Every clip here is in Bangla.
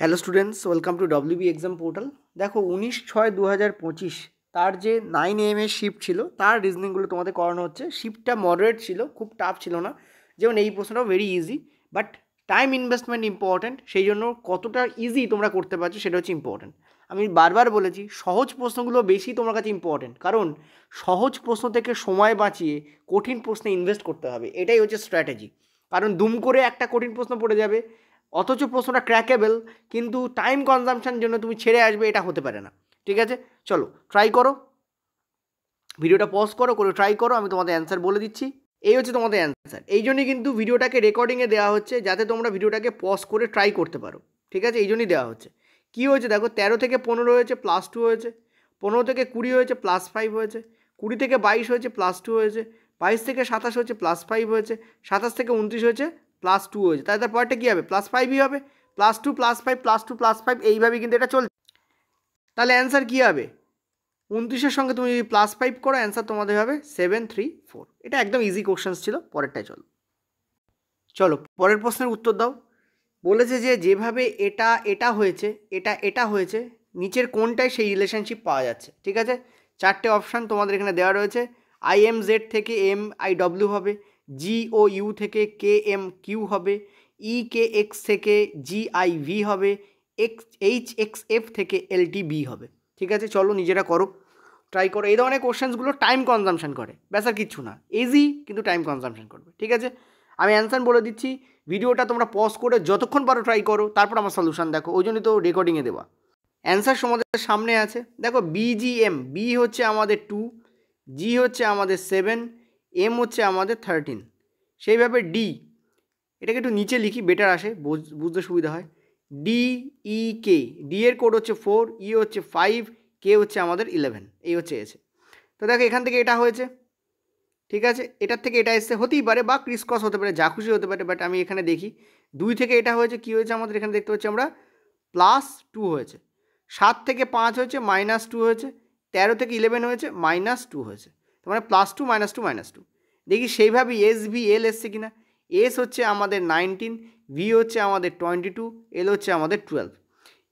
Hello students, welcome to WB exam portal. দেখো 19/6/2025 তার যে 9 AM এর শিফট ছিল তার রিজনিংগুলো তোমাদের করানো হচ্ছে। শিফটটা মডারেট ছিল, খুব টাফ ছিল না। যেমন এই প্রশ্নটাও very easy, but time investment important, সেই জন্য কতটা ইজি তোমরা করতে পারছো সেটা হচ্ছে ইম্পর্ট্যান্ট। আমি বারবার বলেছি সহজ প্রশ্নগুলো বেশি তোমার কাছে ইম্পর্ট্যান্ট, কারণ সহজ প্রশ্ন থেকে সময় বাঁচিয়ে কঠিন প্রশ্নে ইনভেস্ট করতে হবে, এটাই হচ্ছে স্ট্র্যাটেজি। কারণ দুম করে একটা কঠিন প্রশ্ন পড়ে যাবে, অথচ প্রশ্নটা ক্র্যাকেবল, কিন্তু টাইম কনজাম্পশন জন্য তুমি ছেড়ে আসবে, এটা হতে পারে না। ঠিক আছে, চলো ট্রাই করো, ভিডিওটা পজ করো, করে ট্রাই করো, আমি তোমাদের অ্যান্সার বলে দিচ্ছি। এই হচ্ছে তোমাদের অ্যান্সার। এই জন্যই কিন্তু ভিডিওটাকে রেকর্ডিংয়ে দেওয়া হচ্ছে, যাতে তোমরা ভিডিওটাকে পজ করে ট্রাই করতে পারো। ঠিক আছে, এই জন্যই দেওয়া হচ্ছে। কী হয়েছে দেখো, 13 থেকে 15 হয়েছে +2 হয়েছে, 15 থেকে 20 হয়েছে +5 হয়েছে, 20 থেকে 22 হয়েছে +2 হয়েছে, 22 থেকে 27 হয়েছে +5 হয়েছে, 27 থেকে 29 হয়েছে +2 হয়েছে। তাই তার পরেরটা কী হবে, +5ই হবে, +2 +5 +2 +5, এইভাবেই কিন্তু এটা চলছে। তাহলে অ্যান্সার কী হবে, 29-এর সঙ্গে তুমি যদি +5 করো, অ্যান্সার তোমাদের হবে 734। এটা একদম ইজি কোশ্চেন্স ছিল। পরেরটায় চলো, চলো পরের প্রশ্নের উত্তর দাও। বলেছে যে যেভাবে এটা এটা হয়েছে, এটা এটা হয়েছে, নিচের কোনটায় সেই রিলেশনশিপ পাওয়া যাচ্ছে। ঠিক আছে, চারটে অপশান তোমাদের এখানে দেওয়া রয়েছে। IMZ থেকে MIW হবে, GOU থেকে KMQ হবে, EKX থেকে GIV হবে, HXF থেকে LTB হবে। ঠিক আছে, চলো নিজেরা করো, ট্রাই করো। এই ধরনের কোশ্চেন্সগুলো টাইম কনজামশন করে, ব্যাস আর কিচ্ছু না, ইজি কিন্তু টাইম কনজামশন করবে। ঠিক আছে, আমি অ্যান্সার বলে দিচ্ছি, ভিডিওটা তোমরা পজ করে যতক্ষণ পারো ট্রাই করো, তারপর আমার সলিউশন দেখো, ওই জন্যই তো রেকর্ডিংয়ে দেওয়া। অ্যান্সার তোমাদের সামনে আছে, দেখো BGM, বি হচ্ছে আমাদের 2, জি হচ্ছে আমাদের 7, এম হচ্ছে আমাদের 13। সেইভাবে ডি, এটাকে একটু নিচে লিখি, বেটার আসে, বুঝতে সুবিধা হয়। DEK, ডি এর কোড হচ্ছে 4, ই হচ্ছে 5, কে হচ্ছে আমাদের 11, এই হচ্ছে এসে। তো দেখো এখান থেকে এটা হয়েছে, ঠিক আছে, এটার থেকে এটা এসছে, হতেই পারে, বা ক্রিসক্রস হতে পারে, যা খুশি হতে পারে, বাট আমি এখানে দেখি 2 থেকে এটা হয়েছে, কী হয়েছে আমাদের এখানে দেখতে পাচ্ছি আমরা +2 হয়েছে, 7 থেকে 5 হয়েছে -2 হয়েছে, 13 থেকে 11 হয়েছে -2 হয়েছে, তার মানে +2 -2 -2। দেখি সেইভাবেই SVL এসছে কিনা। এস হচ্ছে আমাদের 19, ভি হচ্ছে আমাদের 22, এল হচ্ছে আমাদের 12,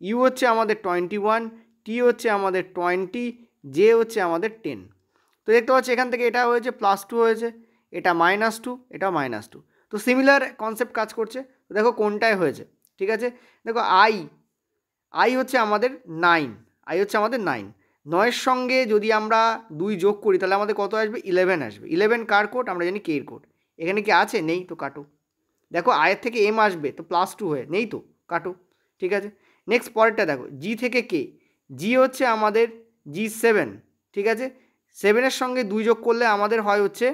ইউ হচ্ছে আমাদের 21, টি হচ্ছে আমাদের 20, জে হচ্ছে আমাদের 10। তো দেখতে পাচ্ছি এখান থেকে এটা হয়েছে +2 হয়েছে, এটা -2, এটা -2। তো সিমিলার কনসেপ্ট কাজ করছে। তো দেখো কোনটায় হয়েছে। ঠিক আছে, দেখো আই হচ্ছে আমাদের 9, আই হচ্ছে আমাদের 9, 9-এর সঙ্গে যদি আমরা 2 যোগ করি তাহলে আমাদের কত আসবে, 11 আসবে। 11 কার কোড, আমরা জানি কে এর কোড। এখানে কি আছে, নেই, তো কাটো। দেখো আয়ের থেকে এম আসবে, তো +2 হয়ে নেই, তো কাটো। ঠিক আছে, নেক্সট পরেরটা দেখো, জি থেকে কে, জি হচ্ছে আমাদের G7। ঠিক আছে, 7-এর সঙ্গে 2 যোগ করলে আমাদের হয় হচ্ছে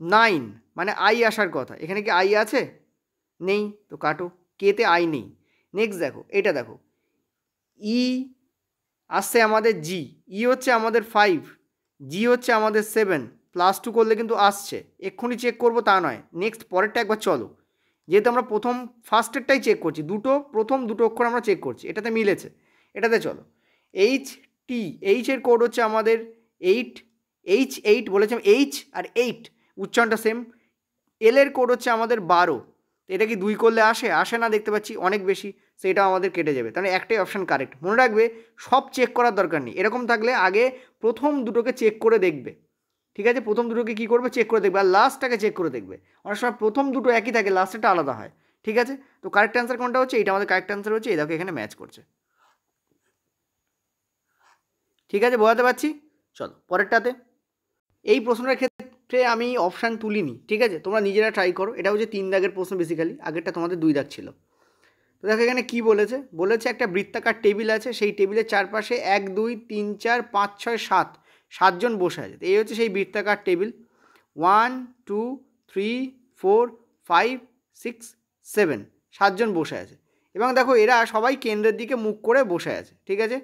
9, মানে আই আসার কথা। এখানে কি আই আছে, নেই, তো কাটো, কেতে আই নেই। নেক্সট দেখো, এটা দেখো, ই আসছে আমাদের জি, ই হচ্ছে আমাদের 5, জি হচ্ছে আমাদের 7, +2 করলে কিন্তু আসছে, এক্ষুনি চেক করবো তা নয়। নেক্সট পরেরটা একবার চলো, যেহেতু আমরা ফার্স্টেরটাই চেক করছি, প্রথম দুটো অক্ষর আমরা চেক করছি, এটাতে মিলেছে, এটাতে চলো। HT, এইচের কোড হচ্ছে আমাদের 8, H8 বলেছিলাম, এইচ আর 8 উচ্চারণটা সেম। এল এর কোড হচ্ছে আমাদের 12, এটা কি 2 করলে আসে না, দেখতে পাচ্ছি অনেক বেশি, সেটা আমাদের কেটে যাবে, তাহলে একটাই অপশান কারেক্ট। মনে রাখবে সব চেক করার দরকার নেই, এরকম থাকলে আগে প্রথম দুটোকে চেক করে দেখবে। ঠিক আছে, প্রথম দুটোকে কী করবে, চেক করে দেখবে, আর লাস্টটাকে চেক করে দেখবে। অনেক সময় প্রথম দুটো একই থাকে, লাস্টেরটা আলাদা হয়। ঠিক আছে, তো কারেক্ট অ্যান্সার কোনটা হচ্ছে, এটা আমাদের কারেক্ট অ্যান্সার হচ্ছে, এই দেখো এখানে ম্যাচ করছে। ঠিক আছে, বোঝাতে পারছি। চলো পরেরটাতে। এই প্রশ্নটার ক্ষেত্রে আমি অপশান তুলিনি, ঠিক আছে, তোমরা নিজেরা ট্রাই করো। এটা হচ্ছে 3 দাগের প্রশ্ন, বেসিক্যালি আগেরটা তোমাদের 2 দাগ ছিল। তো দেখো এখানে কী বলেছে একটা বৃত্তাকার টেবিল আছে, সেই টেবিলের চারপাশে 1 2 3 4 5 6 7 7জন বসে আছে। এই হচ্ছে সেই বৃত্তাকার টেবিল। 1 2 3 4 5 6 7, 7জন বসে আছে, এবং দেখো এরা সবাই কেন্দ্রের দিকে মুখ করে বসে আছে। ঠিক আছে,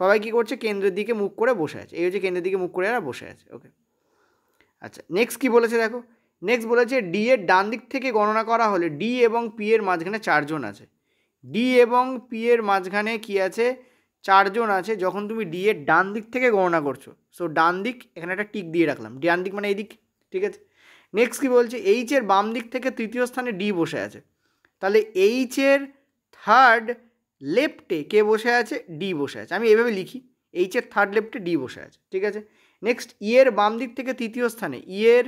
সবাই কী করছে, কেন্দ্রের দিকে মুখ করে বসে আছে, এই হচ্ছে কেন্দ্রের দিকে মুখ করে এরা বসে আছে। ওকে, আচ্ছা নেক্সট কী বলেছে দেখো, নেক্সট বলেছে ডি এর ডান দিক থেকে গণনা করা হলে ডি এবং পি এর মাঝখানে 4জন আছে। ডি এবং পি এর মাঝখানে কী আছে, 4জন আছে, যখন তুমি ডি এর ডান দিক থেকে গণনা করছো। সো ডান দিক, এখানে একটা টিক দিয়ে রাখলাম, ডান দিক মানে এই দিক। ঠিক আছে, নেক্সট কী বলছে, এইচের বাম দিক থেকে তৃতীয় স্থানে ডি বসে আছে, তাহলে এইচের থার্ড লেফটে কে বসে আছে, ডি বসে আছে। আমি এভাবে লিখি, এইচের থার্ড লেফটে ডি বসে আছে, ঠিক আছে। নেক্সট ইয়ের বাম দিক থেকে তৃতীয় স্থানে ইয়ের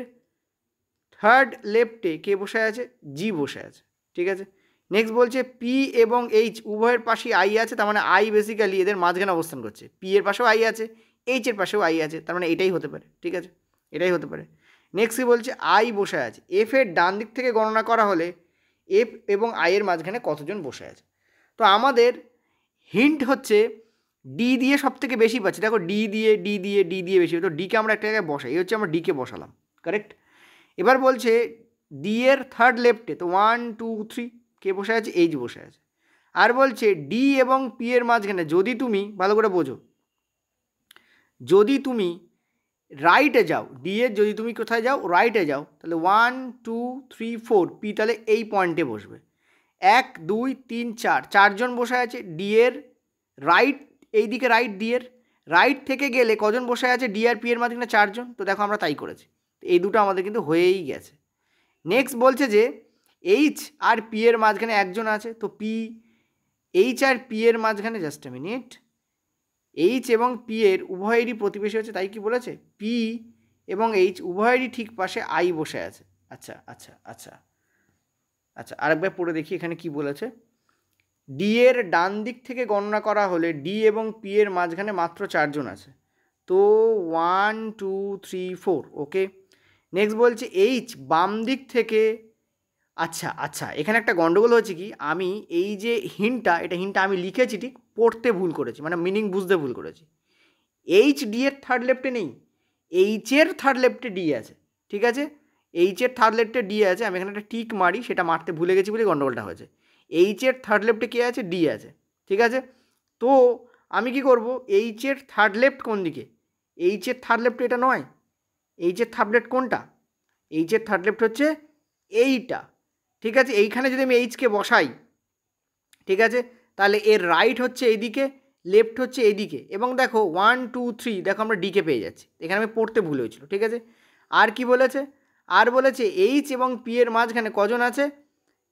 থার্ড লেফটে কে বসে আছে, জি বসে আছে, ঠিক আছে। নেক্সট বলছে পি এবং এইচ উভয়ের পাশেই আই আছে, তার মানে আই বেসিক্যালি এদের মাঝখানে অবস্থান করছে। পি এর পাশেও আই আছে, এইচ এর পাশেও আই আছে, তার মানে এটাই হতে পারে, ঠিক আছে, এটাই হতে পারে। নেক্সট বলছে আই বসে আছে, এফ এর ডান দিক থেকে গণনা করা হলে এফ এবং আই এর মাঝখানে কতজন বসে আছে। তো আমাদের হিন্ট হচ্ছে ডি দিয়ে সব থেকে বেশি পাচ্ছি, দেখো ডি দিয়ে বেশি, তো ডিকে আমরা একটা জায়গায় বসাই, এই হচ্ছে আমরা ডিকে বসালাম, কারেক্ট। এবার বলছে ডি এর থার্ড লেফটে, তো 1 2 3 কে বসে আছে, এইচ বসে আছে। আর বলছে ডি এবং পি এর মাঝখানে যদি তুমি ভালো করে বোঝো, যদি তুমি রাইটে যাও, ডি এর যদি তুমি কোথায় যাও, রাইটে যাও, তাহলে 1 2 3 4 পি তাহলে এই পয়েন্টে বসবে। 1 2 3 4 চারজন বসে আছে ডি এর রাইট, এই দিকে রাইট, ডি এর রাইট থেকে গেলে কজন বসে আছে, ডি আর পি এর মাঝখানে চারজন। তো দেখো আমরা তাই করেছি, এই দুটো আমাদের কিন্তু হয়েই গেছে। নেক্সট বলছে যে এইচ আর পি এর মাঝখানে একজন আছে, তো পি, এইচ আর পি এর মাঝখানে, জাস্ট এ মিনিট, এইচ এবং পি এর উভয়েরই প্রতিবেশী হচ্ছে, তাই কি বলেছে পি এবং এইচ উভয়েরই ঠিক পাশে আই বসে আছে। আচ্ছা আচ্ছা আচ্ছা আচ্ছা, আরেকবার পড়ে দেখি এখানে কি বলেছে। ডি এর ডান দিক থেকে গণনা করা হলে ডি এবং পি এর মাঝখানে মাত্র চারজন আছে, তো 1 2 3 4, ওকে। নেক্সট বলছে এইচ বাম দিক থেকে, আচ্ছা আচ্ছা, এখানে একটা গন্ডগোল হচ্ছে কি, আমি এই যে হিন্টটা আমি লিখেছি ঠিক, পড়তে ভুল করেছি, মানে মিনিং বুঝতে ভুল করেছি। এইচ ডি এর থার্ড লেফটে নেই, এইচের থার্ড লেফটে ডি আছে, ঠিক আছে, এইচের থার্ড লেফটে ডি আছে। আমি এখানে একটা টিক মারি, সেটা মারতে ভুলে গেছি বলে গন্ডগোলটা হয়েছে। এইচের থার্ড লেফটে কে আছে, ডি আছে, ঠিক আছে। তো আমি কি করব, এইচের থার্ড লেফট কোন দিকে, এইচের থার্ড লেফট এটা নয়, এইচের থার্ড লেফট কোনটা, এইচের থার্ড লেফট হচ্ছে এইটা, ঠিক আছে। এইখানে যদি আমি এইচকে বসাই, ঠিক আছে, তাহলে এর রাইট হচ্ছে এইদিকে, লেফট হচ্ছে এইদিকে, এবং দেখো 1 2 3 দেখো আমরা ডিকে পেয়ে যাচ্ছি, এখানে আমি পড়তে ভুল হয়েছিল, ঠিক আছে। আর কি বলেছে, আর বলেছে এইচ এবং পি এর মাঝখানে কজন আছে,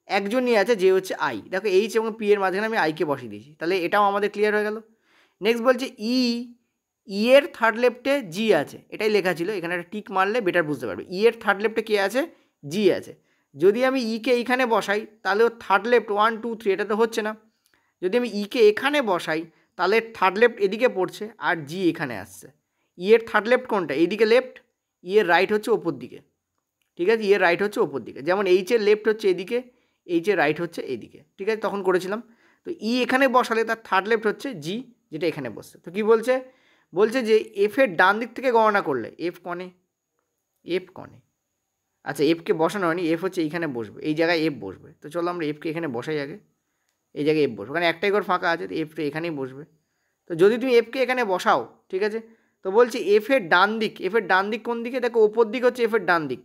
একজনই আছে, যে হচ্ছে আই। দেখো এইচ এবং পি এর মাঝখানে আমি আইকে বসিয়ে দিয়েছি, তাহলে এটাও আমাদের ক্লিয়ার হয়ে গেল। নেক্সট বলছে ই এর থার্ড লেফটে জি আছে, এটাই লেখা ছিল, এখানে একটা টিক মারলে বেটার বুঝতে পারবে। ই এর থার্ড লেফটে কে আছে, জি আছে। যদি আমি ইকে এইখানে বসাই, তাহলে ওর থার্ড লেফট 1 2 3 এটা তো হচ্ছে না। যদি আমি ইকে এখানে বসাই, তাহলে থার্ড লেফট এদিকে পড়ছে আর জি এখানে আসছে। ই এর থার্ড লেফট কোনটা, এইদিকে লেফট, ই এর রাইট হচ্ছে ওপর দিকে, ঠিক আছে, ই এর রাইট হচ্ছে ওপর দিকে, যেমন এইচ এর লেফট হচ্ছে এদিকে, এইচ এর রাইট হচ্ছে এইদিকে, ঠিক আছে, তখন করেছিলাম। তো ই এখানে বসালে তার থার্ড লেফট হচ্ছে জি, যেটা এখানে বসছে। তো কী বলছে, বলছে যে এফ এর ডান দিক থেকে গণনা করলে, এফ কনে, এফ কনে, আচ্ছা এফকে বসানো হয়নি, এফ হচ্ছে এইখানে বসবে, এই জায়গায় এফ বসবে। তো চলো আমরা এফকে এখানে বসাই আগে, এই জায়গায় এফ বসবে, কারণ একটাই ঘর ফাঁকা আছে, তো এফটা এখানেই বসবে। তো যদি তুমি এফকে এখানে বসাও, ঠিক আছে, তো বলছি এফের ডান দিক, এফের ডান দিক কোন দিকে, দেখো ওপর দিক হচ্ছে এফের ডান দিক।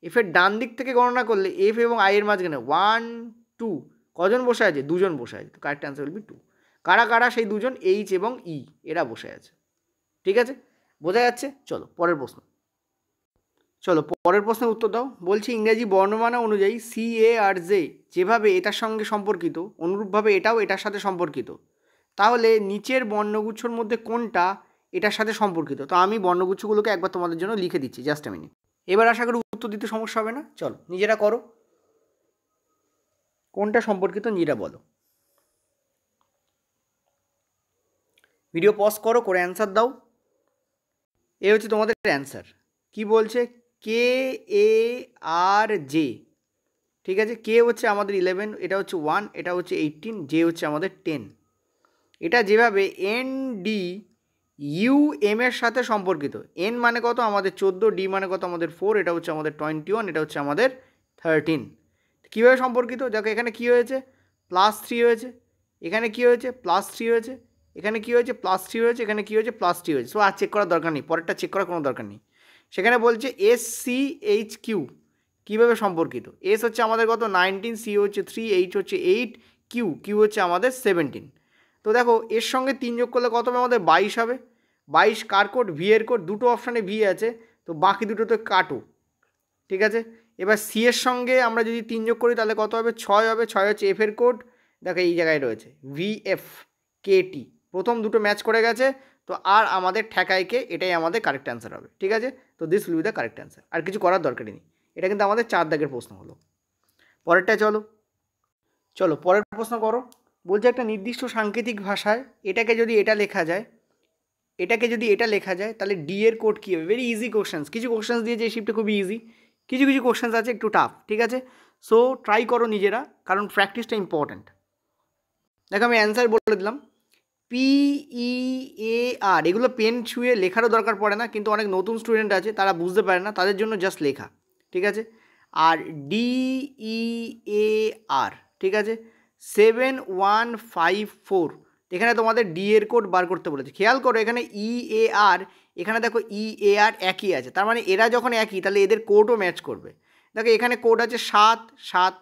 এফের ডান দিক থেকে গণনা করলে এফ এবং আই এর মাঝখানে 1 2 কজন বসে আছে, দুজন বসে আছে, তো কারেক্ট অ্যান্সার উইল বি 2। কারা কারা সেই দুজন, এইচ এবং ই, এরা বসে আছে, ঠিক আছে, বোঝা যাচ্ছে। চলো পরের প্রশ্ন, চলো পরের প্রশ্নের উত্তর দাও। বলছি ইংরেজি বর্ণমালা অনুযায়ী সি এ আর জে যেভাবে এটার সঙ্গে সম্পর্কিত, অনুরূপভাবে এটাও এটার সাথে সম্পর্কিত, তাহলে নিচের বর্ণগুচ্ছর মধ্যে কোনটা এটার সাথে সম্পর্কিত। তো আমি বর্ণগুচ্ছগুলোকে একবার তোমাদের জন্য লিখে দিচ্ছি, জাস্ট আ মিনিট। এবার আশা করি উত্তর দিতে সমস্যা হবে না। চলো নিজেরা করো, কোনটা সম্পর্কিত নিজেরা বলো। ভিডিও পজ করো, করে অ্যান্সার দাও। এ হচ্ছে তোমাদের অ্যান্সার। কি বলছে, কে এ আর জে, ঠিক আছে, কে হচ্ছে আমাদের 11, এটা হচ্ছে 1, এটা হচ্ছে 18, জে হচ্ছে আমাদের 10। এটা যেভাবে এন ডি ইউ এম এর সাথে সম্পর্কিত, এন মানে কত আমাদের 14, ডি মানে কত আমাদের 4, এটা হচ্ছে আমাদের 21, এটা হচ্ছে আমাদের 13। কীভাবে সম্পর্কিত, দেখো এখানে কী হয়েছে, +3 হয়েছে, এখানে কী হয়েছে, +3 হয়েছে, এখানে কী হয়েছে, +3 হয়েছে, এখানে কী হয়েছে, +3 হয়েছে। সো আর চেক করার দরকার নেই, পরেরটা চেক করার কোনো দরকার নেই। সেখানে বলছে এস সি এইচ কিউ কীভাবে সম্পর্কিত, এস হচ্ছে আমাদের কত 19, সি হচ্ছে 3, এইচ হচ্ছে 8, কিউ হচ্ছে আমাদের 17। তো দেখো এর সঙ্গে 3 যোগ করলে কত হবে, আমাদের 22 হবে। 22 কার কোড, ভি এর কোড, দুটো অপশানে ভি আছে, তো বাকি দুটো তো কাটো, ঠিক আছে। এবার সি এর সঙ্গে আমরা যদি 3 যোগ করি তাহলে কত হবে, 6 হবে, 6 হচ্ছে এফ এর কোড, দেখো এই জায়গায় রয়েছে VF KT, প্রথম দুটো ম্যাচ করে গেছে, তো আর আমাদের ঠেকাইকে, এটাই আমাদের কারেক্ট অ্যান্সার হবে। ঠিক আছে, তো this will be the correct answer, আর কিছু করার দরকারই নেই। এটা কিন্তু আমাদের 4 দাগের প্রশ্ন হলো। পরেরটা চলো পরের প্রশ্ন করো। বলছে একটা নির্দিষ্ট সাংকেতিক ভাষায় এটাকে যদি এটা লেখা যায়, তাহলে ডি এর কোড কী হবে? ভেরি ইজি কোশ্চেন্স, কিছু কোশ্চেন্স দিয়েছে এই শিফটে খুবই ইজি, কিছু কোশ্চেন্স আছে একটু টাফ। ঠিক আছে, সো ট্রাই করো নিজেরা, কারণ প্র্যাকটিসটা ইম্পর্ট্যান্ট। দেখো আমি অ্যান্সার বলে দিলাম, PEAR, এগুলো পেন ছুঁয়ে লেখারও দরকার পড়ে না, কিন্তু অনেক নতুন স্টুডেন্ট আছে তারা বুঝতে পারে না, তাদের জন্য জাস্ট লেখা। ঠিক আছে, আর DEAR, ঠিক আছে, 7154, এখানে তোমাদের ডি এর কোড বার করতে বলেছে। খেয়াল করো এখানে EAR, এখানে দেখো EAR একই আছে, তার মানে এরা যখন একই তাহলে এদের কোডও ম্যাচ করবে। দেখো এখানে কোড আছে 7 7,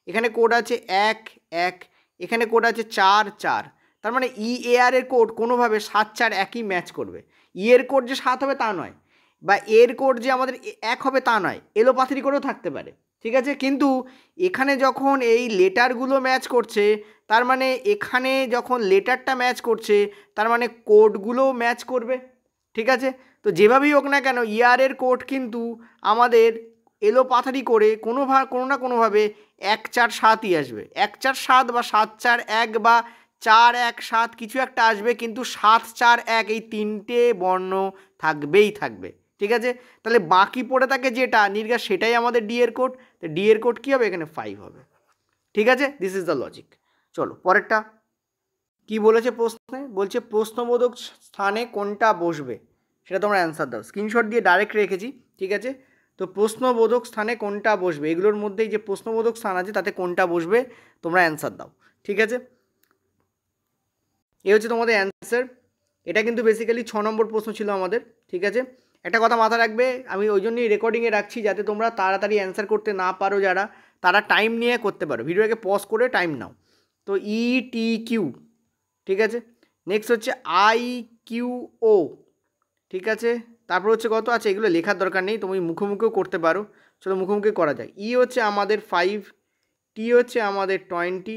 এখানে কোড আছে 1 1, এখানে কোড আছে 4 4, তার মানে EAR এর কোড কোনোভাবে 7 4 একই ম্যাচ করবে। এর কোড যে 7 হবে তা নয়, বা এর কোড যে আমাদের 1 হবে তা নয়, এলোপাথারি করেও থাকতে পারে। ঠিক আছে, কিন্তু এখানে যখন এই লেটারগুলো ম্যাচ করছে, তার মানে এখানে যখন লেটারটা ম্যাচ করছে, তার মানে কোডগুলোও ম্যাচ করবে। ঠিক আছে, তো যেভাবেই হোক না কেন এর কোড কিন্তু আমাদের এলোপাথারি করে কোনো না কোনোভাবে 1 4 7ই আসবে, 1 4 7 বা 7 4 1 বা 4 1 7 কিছু একটা আসবে, কিন্তু 7 4 1 এই তিনটে বর্ণ থাকবে। ঠিক আছে, তাহলে বাকি পড়ে থাকে যেটা নির্ঘাত, সেটাই আমাদের ডি এর কোড। তো ডি এর কোড কী হবে? এখানে 5 হবে। ঠিক আছে, দিস ইজ দ্য লজিক। চলো পরেরটা কি বলেছে প্রশ্নে, বলছে প্রশ্নবোধক স্থানে কোনটা বসবে, সেটা তোমরা অ্যান্সার দাও। স্ক্রিনশট দিয়ে ডাইরেক্ট রেখেছি। ঠিক আছে, তো প্রশ্নবোধক স্থানে কোনটা বসবে, এগুলোর মধ্যেই যে প্রশ্নবোধক স্থান আছে তাতে কোনটা বসবে তোমরা অ্যান্সার দাও। ঠিক আছে, এই হচ্ছে তোমাদের অ্যান্সার। এটা কিন্তু বেসিক্যালি 6 নম্বর প্রশ্ন ছিল আমাদের। ঠিক আছে, একটা কথা মাথা রাখবে, আমি ওই জন্যই রেকর্ডিংয়ে রাখছি যাতে তোমরা তাড়াতাড়ি অ্যান্সার করতে না পারো, যারা তারা টাইম নিয়ে করতে পারো, ভিডিওটাকে পজ করে টাইম নাও। তো ETQ, ঠিক আছে, নেক্সট হচ্ছে IQO, ঠিক আছে, তারপর হচ্ছে কত আছে, এগুলো লেখার দরকার নেই, তুমি মুখোমুখিও করতে পারো। চলো মুখোমুখি করা যায়। হচ্ছে আমাদের 5, T হচ্ছে আমাদের 20,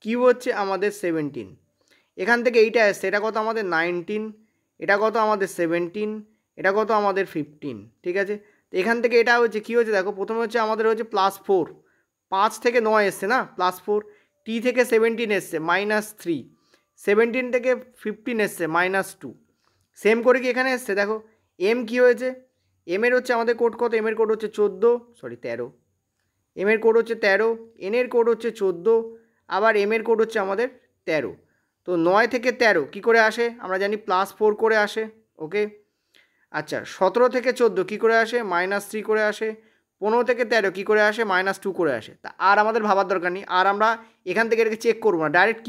Q হচ্ছে আমাদের 17। এখান থেকে এইটা আসছে, এটা কত আমাদের 19, এটা কত আমাদের 17, এটা কত আমাদের 15। ঠিক আছে, তো এখান থেকে এটা হচ্ছে কী হচ্ছে, দেখো প্রথমে হচ্ছে আমাদের হচ্ছে +4, 5 থেকে 9 এসছে না, +4, T থেকে 17 এসছে -3, 17 থেকে 15 এসছে -2, সেম করে কি এখানে এসছে। দেখো M কি হয়েছে, M এর হচ্ছে আমাদের কোড কত, M এর কোড হচ্ছে 13, M এর কোড হচ্ছে 13, N এর কোড হচ্ছে 14, আবার M এর কোড হচ্ছে আমাদের 13। তো 9 থেকে 13 কী করে আসে আমরা জানি, +4 করে আসে। ওকে, আচ্ছা 17 থেকে 14 কী করে আসে, -3 করে আসে। 15 থেকে 13 কী করে আসে, -2 করে আসে। তা আর আমাদের ভাবার দরকার নেই, আর আমরা এখান থেকে এটাকে চেক করবো না, ডাইরেক্ট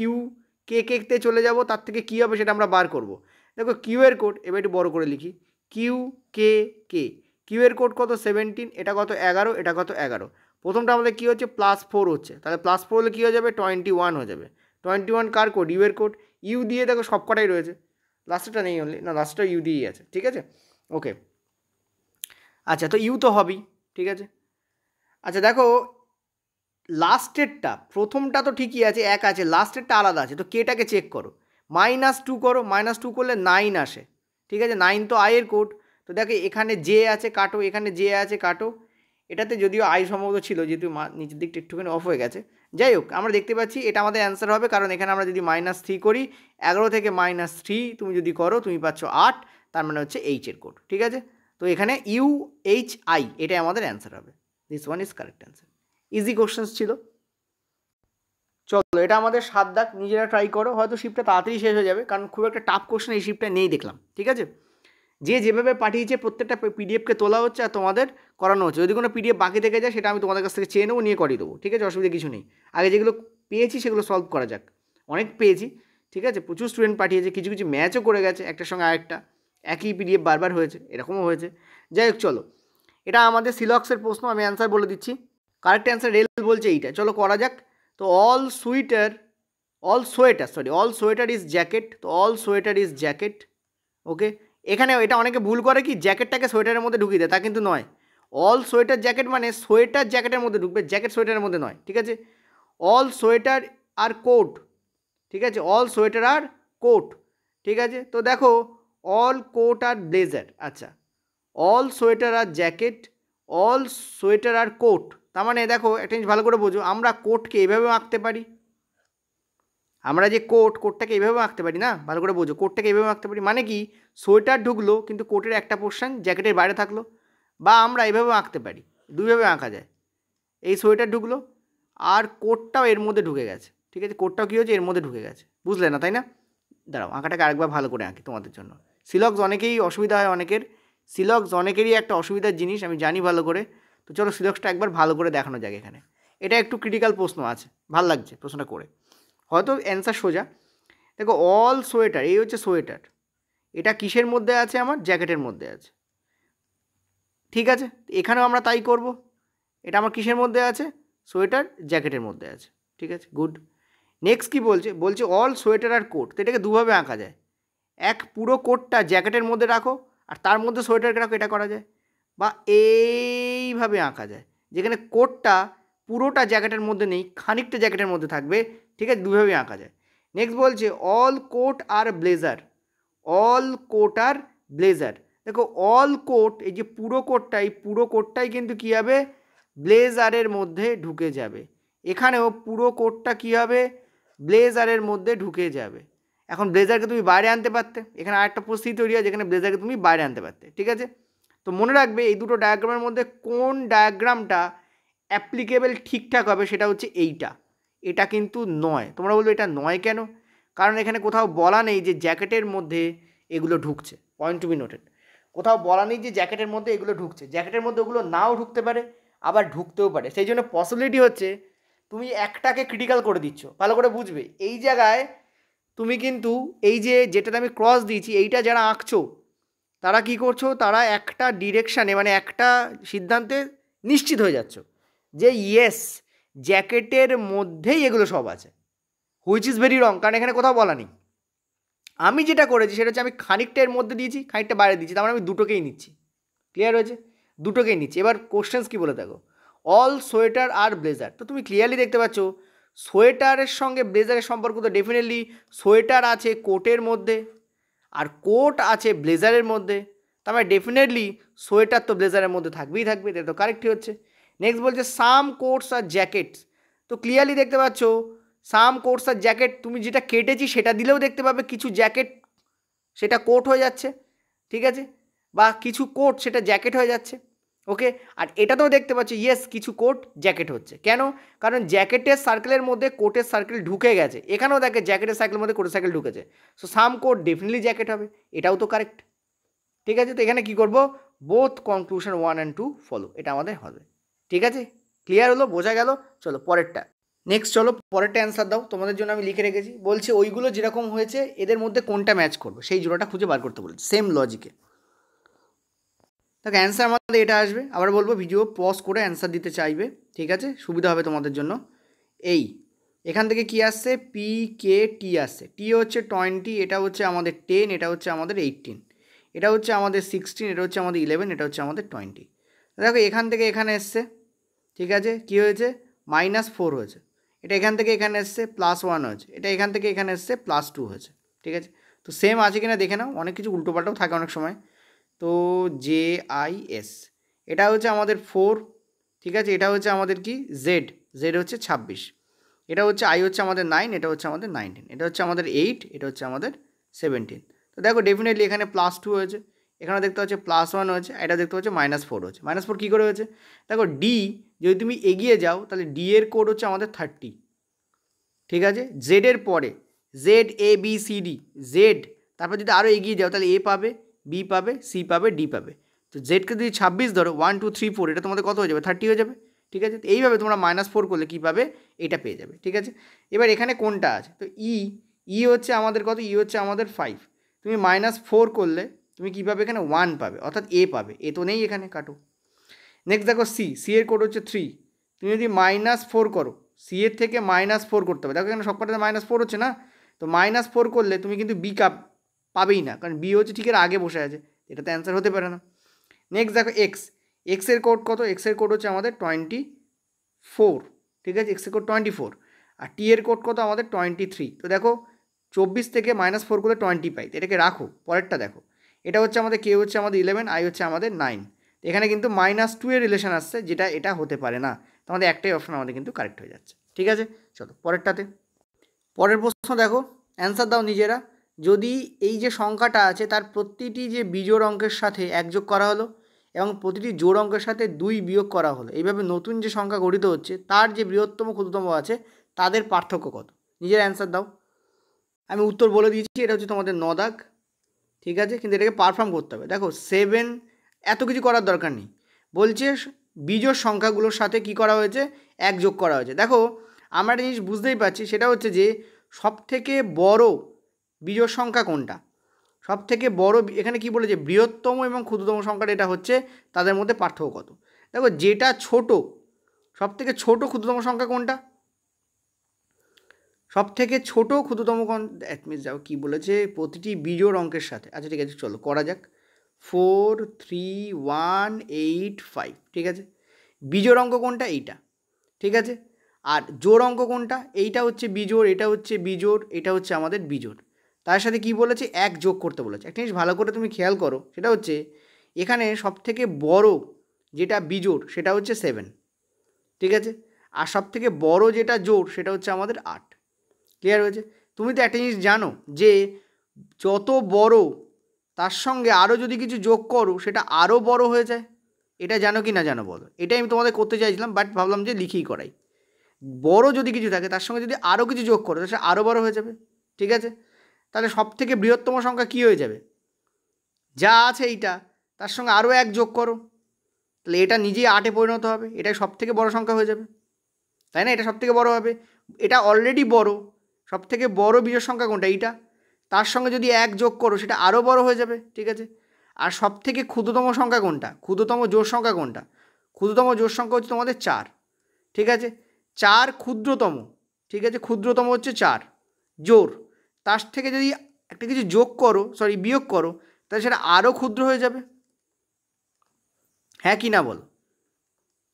কে চলে যাব, তার থেকে কী হবে সেটা আমরা বার করব। দেখো কিউ এর কোড, এবার একটু বড় করে লিখি, কিউ এর কোড কত 17, এটা কত 11, এটা কত 11। প্রথমটা আমাদের কী হচ্ছে, +4 হচ্ছে, তাহলে +4 হলে কী হয়ে যাবে, 21 হয়ে যাবে। 21 কার কোড, ইউ এর কোড, ইউ দিয়ে দেখো সব কটাই রয়েছে, লাস্টটা নেই অনলি, না লাস্টটা ইউ দিয়েই আছে। ঠিক আছে, ওকে, আচ্ছা তো ইউ তো হবেই। ঠিক আছে, আচ্ছা দেখো লাস্টেরটা, প্রথমটা তো ঠিকই আছে 1 আছে, লাস্টেরটা আলাদা আছে, তো কেটাকে চেক করো, -2 করো, -2 করলে 9 আসে। ঠিক আছে, 9 তো আয়ের কোড। তো দেখো এখানে জে আছে কাটো, এখানে জে আছে কাটো, এটাতে যদিও আই সম্ভবত ছিল, যেহেতু নিচের দিকটা একটুখানি অফ হয়ে গেছে। যাই হোক, আমরা দেখতে পাচ্ছি এটা আমাদের অ্যান্সার হবে, কারণ এখানে আমরা যদি -3 করি, 11 থেকে -3 তুমি যদি করো তুমি পাচ্ছ 8, তার মানে হচ্ছে এইচের কোড। ঠিক আছে, তো এখানে UHI এটাই আমাদের অ্যান্সার হবে। This one is correct answer. Easy questions ছিল। চলো এটা আমাদের 7 দাগ, নিজেরা ট্রাই করো, হয়তো শিফটটা তাড়াতাড়ি শেষ হয়ে যাবে, কারণ খুব একটা টাফ কোশ্চেন এই শিফটটা নেই দেখলাম। ঠিক আছে, যে যেভাবে পাঠিয়েছে প্রত্যেকটা পিডিএফকে তোলা হচ্ছে আর তোমাদের করানো হচ্ছে। যদি কোনো পিডিএফ বাকি থেকে যায় সেটা আমি তোমাদের কাছ থেকে চেয়ে নেবো, নিয়ে করিয়ে দেবো। ঠিক আছে, অসুবিধা কিছু নেই। আগে যেগুলো পেয়েছি সেগুলো সলভ করা যাক। অনেক পেয়েছি, ঠিক আছে, প্রচুর স্টুডেন্ট পাঠিয়েছে, কিছু ম্যাচও করে গেছে একটার সঙ্গে আরেকটা, একই পিডিএফ বারবার হয়েছে, এরকমও হয়েছে। যাই হোক চলো, এটা আমাদের সিলক্সের প্রশ্ন, আমি অ্যান্সার বলে দিচ্ছি। কারেক্ট অ্যান্সার রেল বলছে এইটা, চলো করা যাক। তো অল সোয়েটার ইজ জ্যাকেট, তো অল সোয়েটার ইজ জ্যাকেট। ওকে, এখানে এটা অনেকে ভুল করে কি, জ্যাকেটটাকে সোয়েটারের মধ্যে ঢুকিয়ে দেয়, তা কিন্তু নয়। অল সোয়েটার জ্যাকেট মানে সোয়েটার জ্যাকেটের মধ্যে ঢুকবে, জ্যাকেট সোয়েটারের মধ্যে নয়। ঠিক আছে, অল সোয়েটার আর কোট, ঠিক আছে, অল সোয়েটার আর কোট, ঠিক আছে। তো দেখো অল কোট আর ব্লেজার, আচ্ছা অল সোয়েটার আর জ্যাকেট, অল সোয়েটার আর কোট। তার মানে দেখো একটা জিনিস ভালো করে বোঝো, আমরা কোটকে এভাবে আঁকতে পারি, আমরা যে কোটটাকে এভাবে আঁকতে পারি না, ভালো করে বোঝো, কোটটাকে এভাবে আঁকতে পারি মানে কি, সোয়েটার ঢুকলো কিন্তু কোটের একটা পোর্শন জ্যাকেটের বাইরে থাকলো, বা আমরা এভাবে আঁকতে পারি, দুইভাবে আঁকা যায়, এই সোয়েটার ঢুকলো আর কোটটাও এর মধ্যে ঢুকে গেছে, ঠিক আছে, কোটটাও কী হচ্ছে এর মধ্যে ঢুকে গেছে, বুঝলে না তাই না? দাঁড়াও আঁকাটাকে আরেকবার ভালো করে আঁকি তোমাদের জন্য। সিলক্স অনেকেই অসুবিধা হয়, অনেকের সিলক্স অনেকেরই একটা অসুবিধার জিনিস, আমি জানি ভালো করে। তো চলো সিলক্সটা একবার ভালো করে দেখানো যাক এখানে। এটা একটু ক্রিটিক্যাল প্রশ্ন আছে, ভাল লাগছে প্রশ্নটা করে, হয়তো অ্যান্সার সোজা। দেখো অল সোয়েটার, এই হচ্ছে সোয়েটার, এটা কিসের মধ্যে আছে, আমার জ্যাকেটের মধ্যে আছে, ঠিক আছে, এখানেও আমরা তাই করব, এটা আমার কিসের মধ্যে আছে, সোয়েটার জ্যাকেটের মধ্যে আছে, ঠিক আছে, গুড। নেক্সট কী বলছে, বলছে অল সোয়েটার আর কোট, তো এটাকে দুভাবে আঁকা যায়, এক পুরো কোটটা জ্যাকেটের মধ্যে রাখো আর তার মধ্যে সোয়েটারকে রাখো, এটা করা যায়, বা এইভাবে আঁকা যায়, যেখানে কোটটা পুরোটা জ্যাকেটের মধ্যে নেই, খানিকটা জ্যাকেটের মধ্যে থাকবে, ঠিক আছে, দুভাবেই আঁকা যায়। নেক্সট বলছে অল কোট আর ব্লেজার, অল কোট আর ব্লেজার, দেখো অল কোট, এই যে পুরো কোটটা, এই পুরো কোটটাই কিন্তু কী হবে, ব্লেজারের মধ্যে ঢুকে যাবে, এখানেও পুরো কোটটা কী হবে, ব্লেজারের মধ্যে ঢুকে যাবে। এখন ব্লেজারকে তুমি বাইরে আনতে পারতে, এখানে আরেকটা পরিস্থিতি তৈরি হয় যেখানে ব্লেজারকে তুমি বাইরে আনতে পারতে, ঠিক আছে। তো মনে রাখবে এই দুটো ডায়াগ্রামের মধ্যে কোন ডায়াগ্রামটা অ্যাপ্লিকেবল ঠিকঠাক হবে সেটা হচ্ছে এইটা, এটা কিন্তু নয়। তোমরা বলবে এটা নয় কেন, কারণ এখানে কোথাও বলা নেই যে জ্যাকেটের মধ্যে এগুলো ঢুকছে, পয়েন্ট টু বি নোটেড, কোথাও বলা নেই যে জ্যাকেটের মধ্যে এগুলো ঢুকছে, জ্যাকেটের মধ্যে ওগুলো নাও ঢুকতে পারে আবার ঢুকতেও পারে, সেই জন্য পসিবিলিটি হচ্ছে তুমি একটাকে ক্রিটিক্যাল করে দিচ্ছ, ভালো করে বুঝবে এই জায়গায় তুমি কিন্তু এই যে যেটাতে আমি ক্রস দিয়েছি এইটা যারা আঁকছো তারা কি করছো, তারা একটা ডিরেকশানে মানে একটা সিদ্ধান্তে নিশ্চিত হয়ে যাচ্ছ যে ইয়েস জ্যাকেটের মধ্যেই এগুলো সব আছে, হুইচ ইজ ভেরি রং, কারণ এখানে কোথাও বলা নেই। আমি যেটা করেছি সেটা হচ্ছে আমি খানিকটা এর মধ্যে দিয়েছি, খানিকটা বাইরে দিয়েছি, তার মানে আমি দুটোকেই নিচ্ছি, ক্লিয়ার হয়েছে, দুটোকেই নিচ্ছি। এবার কোশ্চেন্স কী বলে দেখো, অল সোয়েটার আর ব্লেজার, তো তুমি ক্লিয়ারলি দেখতে পাচ্ছ সোয়েটারের সঙ্গে ব্লেজারের সম্পর্ক তো ডেফিনেটলি সোয়েটার আছে কোটের মধ্যে আর কোট আছে ব্লেজারের মধ্যে, তার মানে ডেফিনেটলি সোয়েটার তো ব্লেজারের মধ্যে থাকবেই থাকবে, এটা তো কারেক্টই হচ্ছে। নেক্সট বলছে সাম কোটস আর জ্যাকেটস, তো ক্লিয়ারলি দেখতে পাচ্ছ সাম কোটস আর জ্যাকেট, তুমি যেটা কেটেছি সেটা দিলেও দেখতে পাবে কিছু জ্যাকেট সেটা কোট হয়ে যাচ্ছে, ঠিক আছে, বা কিছু কোট সেটা জ্যাকেট হয়ে যাচ্ছে, ওকে। আর এটাতেও দেখতে পাচ্ছি ইয়েস কিছু কোট জ্যাকেট হচ্ছে, কেন, কারণ জ্যাকেটের সার্কেলের মধ্যে কোটের সার্কেল ঢুকে গেছে, এখানেও দেখে জ্যাকেটের সার্কেলের মধ্যে কোটের সার্কেল ঢুকেছে, সো সাম কোট ডেফিনেটলি জ্যাকেট হবে, এটাও তো কারেক্ট, ঠিক আছে। তো এখানে কী করবো, বোথ কনক্লুশন 1 and 2 ফলো, এটা আমাদের হবে, ঠিক আছে, ক্লিয়ার হলো, বোঝা গেল। চলো পরেরটা, নেক্সট চলো পরেরটা অ্যান্সার দাও, তোমাদের জন্য আমি লিখে রেখেছি, বলছে ওইগুলো যেরকম হয়েছে এদের মধ্যে কোনটা ম্যাচ করবে সেই জোড়াটা খুঁজে বার করতে বলেছে, সেম লজিকে। দেখো অ্যান্সার আমাদের এটা আসবে, আবার বলবো ভিডিও পজ করে অ্যান্সার দিতে চাইবে, ঠিক আছে, সুবিধা হবে তোমাদের জন্য। এই এখান থেকে কি আসছে, পি কে টি আসছে, টি হচ্ছে 20, এটা হচ্ছে আমাদের 10, এটা হচ্ছে আমাদের 18, এটা হচ্ছে আমাদের 16, এটা হচ্ছে আমাদের 11, এটা হচ্ছে আমাদের 20। দেখো এখান থেকে এখানে এসছে, ঠিক আছে, কী হয়েছে, -4 হয়েছে, এটা এখান থেকে এখানে এসছে +1 হয়েছে, এটা এখান থেকে এখানে এসছে +2 হয়েছে, ঠিক আছে। তো সেম আছে কিনা দেখে নাও, অনেক কিছু উল্টোপাল্টাও থাকে অনেক সময়। তো JIS এটা হচ্ছে আমাদের 4, ঠিক আছে, এটা হচ্ছে আমাদের কি জেড হচ্ছে 26, এটা হচ্ছে আই হচ্ছে আমাদের 9, এটা হচ্ছে আমাদের 19, এটা হচ্ছে আমাদের 8, এটা হচ্ছে আমাদের 17। তো দেখো ডেফিনেটলি এখানে +2 হয়েছে, এখানে দেখতে হচ্ছে +1 হয়েছে, এটা দেখতে হচ্ছে -4 হয়েছে। -4 কী করে হয়েছে, দেখো ডি যদি তুমি এগিয়ে যাও তাহলে ডি এর কোড হচ্ছে আমাদের 30, ঠিক আছে, জেডের পরে ZABCD, জেড, তারপর যদি আরও এগিয়ে যাও তাহলে এ পাবে, বি পাবে, সি পাবে, ডি পাবে। তো জেডকে যদি 26 ধরো 1 2 3 4, এটা তোমাদের কত হয়ে যাবে, 30 হয়ে যাবে, ঠিক আছে। তো এইভাবে তোমরা -4 করলে কী পাবে, এটা পেয়ে যাবে, ঠিক আছে। এবার এখানে কোনটা আছে, তো ই হচ্ছে আমাদের কত, ই হচ্ছে আমাদের 5, তুমি -4 করলে তুমি কী পাবে, এখানে 1 পাবে, অর্থাৎ এ পাবে, এ তো নেই এখানে, কাটো। নেক্সট দেখো সি এর কোড হচ্ছে 3, তুমি যদি -4 করো, সি এর থেকে -4 করতে হবে, দেখো এখানে সবকটাতে -4 হচ্ছে না, তো -4 করলে তুমি কিন্তু বি পাবেই না, কারণ বি হচ্ছে ঠিক এর আগে বসে আছে, এটা তো অ্যান্সার হতে পারে না। নেক্সট দেখো এক্সের কোড কত, এক্সের কোড হচ্ছে আমাদের 24, ঠিক আছে, এক্সের কোড 24, আর টি এর কোড কত আমাদের 23। তো দেখো 24 থেকে -4 করলে 20 পাই, তো এটাকে রাখো। পরেরটা দেখো, এটা হচ্ছে আমাদের কে হচ্ছে আমাদের 11, আই হচ্ছে আমাদের 9। এখানে কিন্তু -2 এর রিলেশন আসছে, যেটা এটা হতে পারে না। তো আমাদের একটাই অপশন আমাদের কিন্তু কারেক্ট হয়ে যাচ্ছে। ঠিক আছে, চলো পরেরটাতে। পরের প্রশ্ন দেখো, অ্যান্সার দাও নিজেরা। যদি এই যে সংখ্যাটা আছে তার প্রতিটি যে বিজোড় অঙ্কের সাথে 1 যোগ করা হলো এবং প্রতিটি জোড় অঙ্কের সাথে 2 বিয়োগ করা হলো, এইভাবে নতুন যে সংখ্যা গঠিত হচ্ছে তার যে বৃহত্তম ক্ষুদ্রতম আছে তাদের পার্থক্য কত? নিজের অ্যান্সার দাও। আমি উত্তর বলে দিয়েছি, এটা হচ্ছে তোমাদের 9 দাগ। ঠিক আছে, কিন্তু এটাকে পারফর্ম করতে হবে। দেখো 7, এত কিছু করার দরকার নেই। বলছে বিজোড় সংখ্যাগুলোর সাথে কি করা হয়েছে? 1 যোগ করা হয়েছে। দেখো আমরা একটা জিনিস বুঝতেই পারছি, সেটা হচ্ছে যে সবথেকে বড় বিজোড় সংখ্যা কোনটা? সবথেকে বড়, এখানে কি বলেছে? বৃহত্তম এবং ক্ষুদ্রতম সংখ্যাটা এটা হচ্ছে, তাদের মধ্যে পার্থক্য কত? দেখো যেটা ছোট, সবথেকে ছোট ক্ষুদ্রতম সংখ্যা কোনটা? সবথেকে ছোট ক্ষুদ্রতম কোন? দ্যাট মিনস যাও কি বলেছে? প্রতিটি বিজোড় অঙ্কের সাথে। আচ্ছা ঠিক আছে, চলো করা যাক। 4 3 1 8 5। ঠিক আছে, বিজোড় অঙ্ক কোনটা? এইটা। ঠিক আছে, আর জোড় অঙ্ক কোনটা? এইটা হচ্ছে বিজোড়, এটা হচ্ছে বিজোড়, এটা হচ্ছে আমাদের বিজোড়। তার সাথে কি বলেছে? 1 যোগ করতে বলেছে। একটা জিনিস ভালো করে তুমি খেয়াল করো, সেটা হচ্ছে এখানে সবথেকে বড় যেটা বিজোড় সেটা হচ্ছে 7। ঠিক আছে, আর সবথেকে বড় যেটা জোড় সেটা হচ্ছে আমাদের 8। ক্লিয়ার হয়েছে? তুমি তো একটা জিনিস জানো যে যত বড় তার সঙ্গে আরও যদি কিছু যোগ করো সেটা আরও বড় হয়ে যায়। এটা জানো কি না জানো বলো? এটাই আমি তোমাদের করতে চাইছিলাম, বাট ভাবলাম যে লিখেই করাই। বড় যদি কিছু থাকে তার সঙ্গে যদি আরও কিছু যোগ করো তাহলে সে আরও বড় হয়ে যাবে। ঠিক আছে, তাহলে সবথেকে বৃহত্তম সংখ্যা কী হয়ে যাবে? যা আছে এইটা, তার সঙ্গে আরও 1 যোগ করো, তাহলে এটা নিজেই 8-এ পরিণত হবে। এটাই সবথেকে বড় সংখ্যা হয়ে যাবে, তাই না? এটা সবথেকে বড় হবে, এটা অলরেডি বড়। সবথেকে বড় বিজোড় সংখ্যা কোনটা? এইটা। তার সঙ্গে যদি 1 যোগ করো সেটা আরও বড় হয়ে যাবে। ঠিক আছে, আর সবথেকে ক্ষুদ্রতম সংখ্যা কোনটা? ক্ষুদ্রতম জোড় সংখ্যা কোনটা? ক্ষুদ্রতম জোড় সংখ্যা হচ্ছে তোমাদের 4। ঠিক আছে, 4 ক্ষুদ্রতম। ঠিক আছে, ক্ষুদ্রতম হচ্ছে 4 জোড়। তার থেকে যদি একটা কিছু যোগ করো, সরি বিয়োগ করো, তাহলে সেটা আরও ক্ষুদ্র হয়ে যাবে। হ্যাঁ কি না বলো?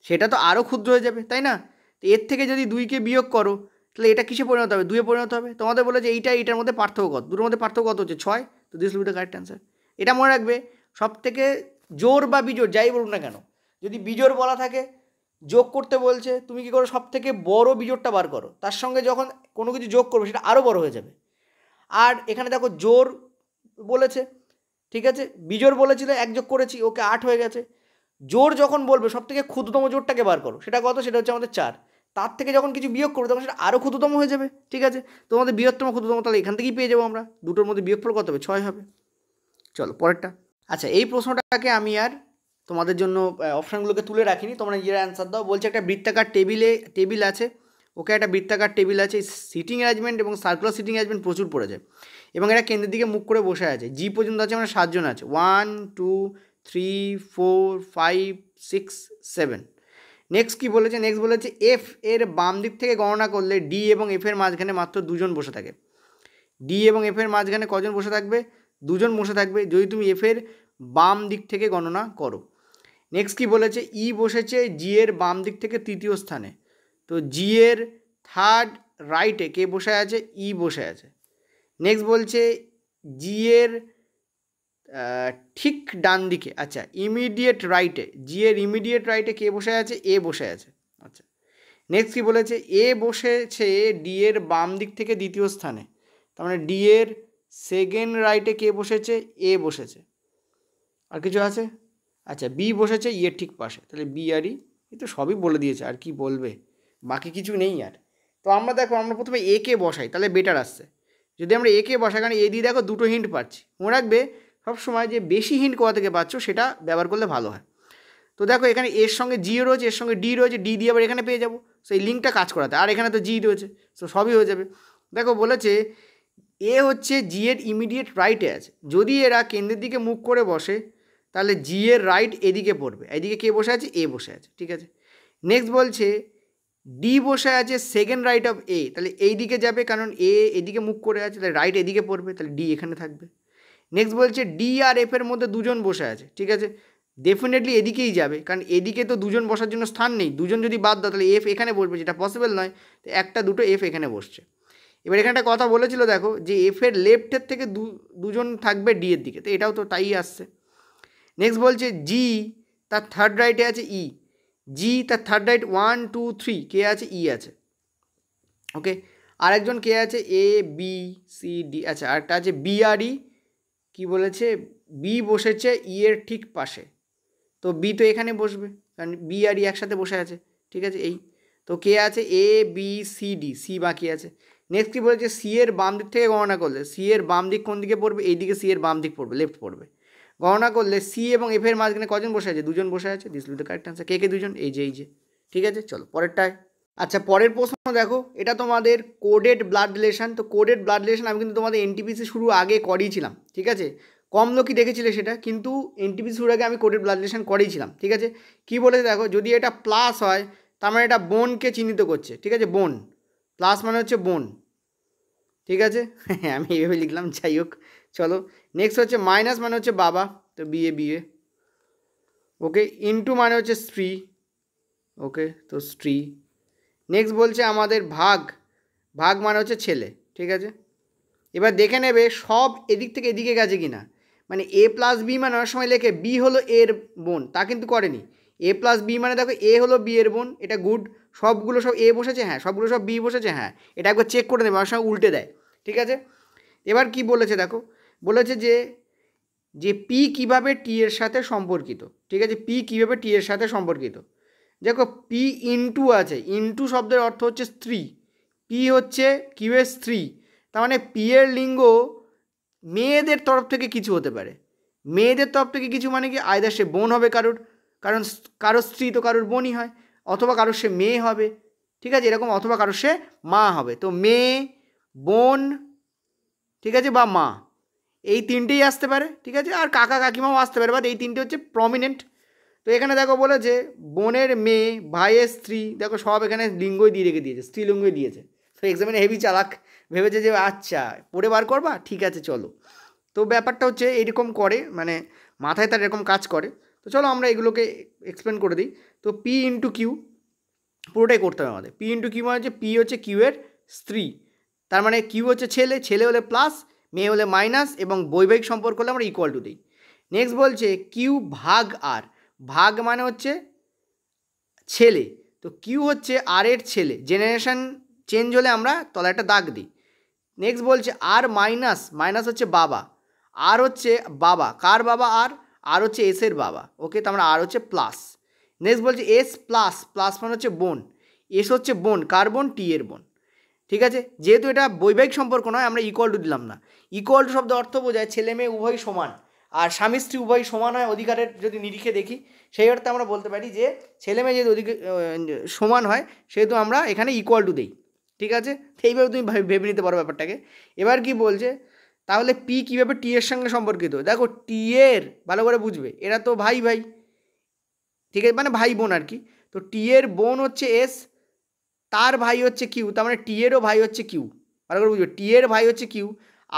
সেটা তো আরও ক্ষুদ্র হয়ে যাবে, তাই না? তো এর থেকে যদি 2কে বিয়োগ করো তাহলে এটা কিসে পরিণত হবে? 2-এ পরিণত হবে। তোমাদের বলে যে এইটার মধ্যে পার্থক্য কত? দুটোর মধ্যে পার্থক্য কত হচ্ছে? 6। তো this will be the correct answer. এটা মনে রাখবে, সব থেকে জোড় বা বিজোড় যাই বলুন না কেন, যদি বিজোড় বলা থাকে, যোগ করতে বলছে, তুমি কী করো? সব থেকে বড় বিজোড়টা বার করো, তার সঙ্গে যখন কোনো কিছু যোগ করবে সেটা আরও বড় হয়ে যাবে। আর এখানে দেখো জোড় বলেছে, ঠিক আছে, বিজোড় বলেছিল, 1 যোগ করেছি, ওকে 8 হয়ে গেছে। জোড় যখন বলবে সব থেকে ক্ষুদ্রতম জোড়টাকে বার করো, সেটা কত? সেটা হচ্ছে আমাদের 4। তার থেকে যখন কিছু বিয়োগ করবে তখন সেটা আরও ক্ষুদ্রতম হয়ে যাবে। ঠিক আছে, তোমাদের বৃহত্তম ক্ষুদ্রতম তাহলে এখান থেকেই পেয়ে যাবো আমরা। দুটোর মধ্যে বিয়োগফল কত হবে? 6 হবে। চলো পরেরটা। আচ্ছা, এই প্রশ্নটাকে আমি আর তোমাদের জন্য অপশানগুলোকে তুলে রাখিনি, তোমরা নিজেরা অ্যান্সার দাও। বলছে একটা বৃত্তাকার টেবিল আছে, ওকে একটা বৃত্তাকার টেবিল আছে, সিটিং অ্যারেঞ্জমেন্ট এবং সার্কুলার সিটিং অ্যারেঞ্জমেন্ট প্রচুর পড়েছে, এবং এটা কেন্দ্রের দিকে মুখ করে বসে আছে। জি পর্যন্ত আছে, মানে 7 জন আছে। 1 2 3 4 5 6 7। নেক্সট কী বলেছে? নেক্সট বলেছে এফ এর বাম দিক থেকে গণনা করলে ডি এবং এফ এর মাঝখানে মাত্র 2 জন বসে থাকে। ডি এবং এফ এর মাঝখানে কজন বসে থাকবে? 2 জন বসে থাকবে যদি তুমি এফ এর বাম দিক থেকে গণনা করো। নেক্সট কী বলেছে? ই বসেছে জি এর বাম দিক থেকে তৃতীয় স্থানে। তো জি এর থার্ড রাইটে কে বসে আছে? ই বসে আছে। নেক্সট বলছে জি এর ঠিক ডান দিকে, আচ্ছা ইমিডিয়েট রাইটে, জি এর ইমিডিয়েট রাইটে কে বসে আছে? এ বসে আছে। আচ্ছা, নেক্সট কী বলেছে? এ বসেছে ডি এর বাম দিক থেকে দ্বিতীয় স্থানে, তার মানে ডি এর সেকেন্ড রাইটে কে বসেছে? এ বসেছে। আর কিছু আছে? আচ্ছা, বি বসেছে ই এর ঠিক পাশে, তাহলে বি আর ই। এই তো সবই বলে দিয়েছে, আর কি বলবে, বাকি কিছু নেই আর। তো আমরা দেখো, আমরা প্রথমে এ কে বসাই, তাহলে বেটার আসছে। যদি আমরা এ কে বসাই, কারণ এ দিয়ে দেখো দুটো হিন্ট পাচ্ছি। মনে রাখবে সবসময় যে বেশি হিন্ট কোথা থেকে পাচ্ছ সেটা ব্যবহার করলে ভালো হয়। তো দেখো এখানে এর সঙ্গে জিও রয়েছে, এর সঙ্গে ডি রয়েছে, ডি দিয়ে আবার এখানে পেয়ে যাবো, সেই লিঙ্কটা কাজ করাতে। আর এখানে তো জি রয়েছে, তো সবই হয়ে যাবে। দেখো বলেছে এ হচ্ছে জি এর ইমিডিয়েট রাইটে আছে। যদি এরা কেন্দ্রের দিকে মুখ করে বসে তাহলে জি এর রাইট এদিকে পড়বে, এদিকে কে বসে আছে? এ বসে আছে। ঠিক আছে, নেক্সট বলছে ডি বসে আছে সেকেন্ড রাইট অফ এ, তাহলে এই দিকে যাবে, কারণ এ এদিকে মুখ করে আছে, তাহলে রাইট এদিকে পড়বে, তাহলে ডি এখানে থাকবে। নেক্সট বলছে ডি আর এফ এর মধ্যে 2 জন বসে আছে। ঠিক আছে, ডেফিনেটলি এদিকেই যাবে, কারণ এদিকে তো দুজন বসার জন্য স্থান নেই। দুজন যদি বাদ দাও তাহলে এফ এখানে বসবে, যেটা পসিবল নয়। তো একটা দুটো এফ এখানে বসছে। এবার এখানে একটা কথা বলেছিল দেখো, যে এফের লেফটের থেকে দুজন থাকবে ডি এর দিকে, তো এটাও তো তাই আসছে। নেক্সট বলছে জি তার থার্ড রাইটে আছে ই, জি তার থার্ড রাইট 1 2 3 কে আছে ই আছে, ওকে। আরেকজন কে আছে এ বি সি ডি, আচ্ছা আরেকটা আছে বি আর ই, কী বলেছে বি বসেছে ই এর ঠিক পাশে, তো বি তো এখানে বসবে কারণ বি আর ই একসাথে বসে আছে, ঠিক আছে। এই তো কে আছে A B C D, C বাকি আছে। নেক্সট কী বলেছে সি এর বাম দিক থেকে গণনা করলে, সি এর বাম দিক কোন দিকে পড়বে, এই দিকে সি এর বাম দিক পড়বে, লেফট পড়বে। গণনা করলে সি এবং এফ এর মাঝখানে কজন বসে আছে, দুজন বসে আছে। This will the correct answer. কে কে দুজন, এই যে। ঠিক আছে, চলো পরেরটায়। আচ্ছা পরের প্রশ্ন দেখো, এটা তোমাদের কোডেড ব্লাড রিলেশন। তো কোডেড ব্লাড রিলেশন আমি কিন্তু তোমাদের এনটিপিসি শুরু আগে করিয়েছিলাম, ঠিক আছে। কম লোকই দেখেছিলে সেটা, কিন্তু এনটিপিসি শুরু আগে আমি কোডেড ব্লাড রিলেশন করিয়েছিলাম, ঠিক আছে। কী বলেছে দেখো, যদি এটা প্লাস হয় তার মানে এটা বোনকে চিহ্নিত করছে, ঠিক আছে। বোন প্লাস মানে হচ্ছে বোন, ঠিক আছে। আমি এইভাবে লিখলাম, যাই হোক চলো। নেক্সট হচ্ছে মাইনাস মানে হচ্ছে বাবা, তো বিয়ে, ওকে। ইনটু মানে হচ্ছে স্ত্রী, ওকে, তো স্ত্রী। নেক্সট বলছে আমাদের ভাগ মানে হচ্ছে ছেলে, ঠিক আছে। এবার দেখে নেবে সব এদিক থেকে এদিকে গেছে কি না, মানে এ প্লাস বি মানে অনেক সময় লেখে বি হলো এর বোন, তা কিন্তু করেনি। এ প্লাস বি মানে দেখো এ হলো বি এর বোন, এটা গুড। সবগুলো সব এ বসেছে, হ্যাঁ সবগুলো সব বি বসেছে, হ্যাঁ। এটা একবার চেক করে নেবে, অনেক সময় উল্টে দেয়, ঠিক আছে। এবার কি বলেছে দেখো, বলেছে যে পি কীভাবে টি এর সাথে সম্পর্কিত, ঠিক আছে। পি কীভাবে টি এর সাথে সম্পর্কিত, দেখো পি ইনটু আছে, ইনটু শব্দের অর্থ হচ্ছে স্ত্রী, পি হচ্ছে কিউ এর স্ত্রী, তার মানে পি এর লিঙ্গ মেয়েদের তরফ থেকে কিছু হতে পারে। মেয়েদের তরফ থেকে কিছু মানে কি, আয়দার সে বোন হবে কারোর, কারণ কারোর স্ত্রী তো কারোর বোনই হয়, অথবা কারোর সে মেয়ে হবে, ঠিক আছে, এরকম, অথবা কারোর সে মা হবে। তো মেয়ে, বোন, ঠিক আছে, বা মা, এই তিনটেই আসতে পারে, ঠিক আছে। আর কাকা কাকিমাও আসতে পারে, বাট এই তিনটে হচ্ছে প্রমিনেন্ট। তো এখানে দেখো বলেছে বোনের মেয়ে, ভাইয়ের স্ত্রী, দেখো সব এখানে লিঙ্গই দিয়ে রেখে দিয়েছে, স্ত্রীলিঙ্গই দিয়েছে। তো এক্সামিনে হেভি চালাক, ভেবেছে যে আচ্ছা পড়ে বার করবা, ঠিক আছে চলো। তো ব্যাপারটা হচ্ছে এরকম করে, মানে মাথায় তার এরকম কাজ করে। তো চলো আমরা এগুলোকে এক্সপ্লেন করে দিই। তো পি ইন্টু কিউ পুরোটাই করতে হবে আমাদের। পি ইন্টু কিউ মানে হচ্ছে পি হচ্ছে কিউ এর স্ত্রী, তার মানে কিউ হচ্ছে ছেলে, ছেলে হলে প্লাস, মেয়ে হলে মাইনাস, এবং বৈবাহিক সম্পর্ক হলে আমরা ইকুয়াল টু দিই। নেক্সট বলছে কিউ ভাগ আর, ভাগ মানে হচ্ছে ছেলে, তো কিউ হচ্ছে আর এর ছেলে, জেনারেশন চেঞ্জ হলে আমরা তলায় একটা দাগ দিই। নেক্সট বলছে আর মাইনাস, মাইনাস হচ্ছে বাবা, আর হচ্ছে বাবা, কার বাবা, আর হচ্ছে এস এর বাবা, ওকে। তো আমরা আর হচ্ছে প্লাস। নেক্সট বলছে এস প্লাস, প্লাস মানে হচ্ছে বোন, এস হচ্ছে বোন, কার বোন, টি এর বোন, ঠিক আছে। যেহেতু এটা বৈবাহিক সম্পর্ক নয়, আমরা ইকুয়াল টু দিলাম না। ইকুয়াল টু শব্দ অর্থ বোঝায় ছেলে মেয়ে উভয় সমান, আর স্বামী স্ত্রী উভয় সমান হয় অধিকারের যদি নিরিখে দেখি, সেই অর্থে আমরা বলতে পারি যে ছেলে মেয়ে যেহেতু সমান হয়, সেহেতু আমরা এখানে ইকুয়াল টু দিই, ঠিক আছে। এইভাবে তুমি ভেবে নিতে পারো ব্যাপারটাকে। এবার কি বলছে, তাহলে পি কীভাবে টি এর সঙ্গে সম্পর্কিত, দেখো টি এর ভালো করে বুঝবে, এরা তো ভাই, ঠিক আছে, মানে ভাই বোন আর কি। তো টি এর বোন হচ্ছে এস, তার ভাই হচ্ছে কিউ, তার মানে টি এরও ভাই হচ্ছে কিউ, ভালো করে বুঝবে, টি এর ভাই হচ্ছে কিউ,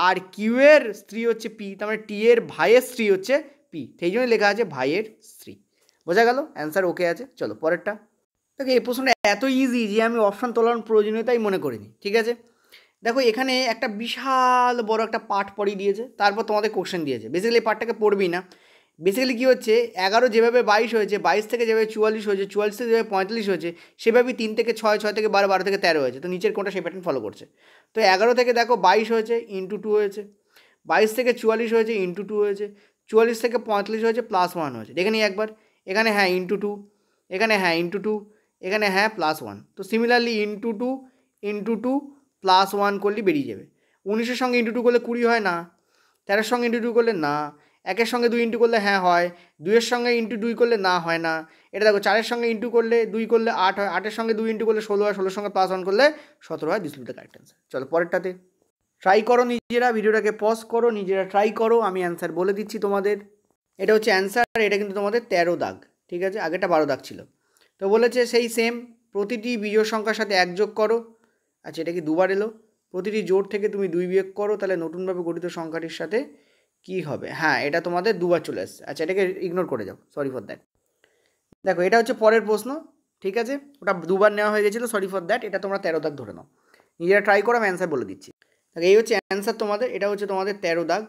আর কিউ এর স্ত্রী হচ্ছে পি, তার মানে টি এর ভাইয়ের স্ত্রী হচ্ছে পি, সেই জন্য লেখা আছে ভাইয়ের স্ত্রী। বোঝা গেল, অ্যান্সার ওকে আছে। চলো পরেরটা দেখো। এই প্রশ্নটা এত ইজি যে আমি অপশান তোলার প্রয়োজনীয়তাই মনে করিনি, ঠিক আছে। দেখো এখানে একটা বিশাল বড় একটা পার্ট পড়িয়ে দিয়েছে, তারপর তোমাদের কোশ্চেন দিয়েছে। বেসিক্যালি এই পার্টটাকে পড়বি না। বেসিক্যালি কী হচ্ছে, 11 যেভাবে 22 হয়েছে, 22 থেকে যেভাবে 44 হয়েছে, 44 থেকে যেভাবে 45 হয়েছে, সেভাবেই 3 থেকে 6, 6 থেকে 12, 12 থেকে 13 হয়েছে। তো নিচের কোনটা সেই প্যাটার্ন ফলো করছে। তো 11 থেকে দেখো 22 হয়েছে, ইন্টু 2 হয়েছে, 22 থেকে 44 হয়েছে, ইন্টু 2 হয়েছে, 44 থেকে 45 হয়েছে, প্লাস 1 হয়েছে। দেখে নিই একবার, এখানে হ্যাঁ ইন্টু 2, এখানে হ্যাঁ ইন্টু 2, এখানে হ্যাঁ প্লাস 1। তো সিমিলারলি ইন্টু টু প্লাস 1 করলে বেরিয়ে যাবে। 19-এর সঙ্গে ইন্টু 2 করলে 20 হয় না, 13-এর সঙ্গে ইন্টু 2 করলে না, 1-এর সঙ্গে 2 ইন্টু করলে হ্যাঁ হয়, 2-এর সঙ্গে ইন্টু 2 করলে না হয় না। এটা দেখো 4-এর সঙ্গে ইন্টু করলে 2 করলে 8 হয়, 8-এর সঙ্গে 2 ইন্টু করলে 16 হয়, 16-এর সঙ্গে প্লাস 1 করলে 17 হয়। This will be the correct answer. চলো পরেরটাতে ট্রাই করো, নিজেরা ভিডিওটাকে পজ করো, নিজেরা ট্রাই করো, আমি অ্যান্সার বলে দিচ্ছি তোমাদের। এটা হচ্ছে অ্যান্সার, এটা কিন্তু তোমাদের 13 দাগ, ঠিক আছে, আগেটা 12 দাগ ছিল। তো বলেছে সেই সেম, প্রতিটি বিজোড় সংখ্যার সাথে 1 যোগ করো। আচ্ছা এটা কি দুবার এলো, প্রতিটি জোড় থেকে তুমি 2 বিয়োগ করো, তাহলে নতুনভাবে গঠিত সংখ্যাটির সাথে কি হবে, হ্যাঁ এটা তোমাদের দুবার চলে আসছে। আচ্ছা এটাকে ইগনোর করে যাও, সরি ফর দ্যাট। দেখো এটা হচ্ছে পরের প্রশ্ন, ঠিক আছে, ওটা দুবার নেওয়া হয়ে গেছিলো, সরি ফর দ্যাট। এটা তোমরা 13 দাগ ধরে নাও, নিজেরা ট্রাই করো, আমি অ্যান্সার বলে দিচ্ছি। এই হচ্ছে অ্যান্সার তোমাদের, এটা হচ্ছে তোমাদের 13 দাগ।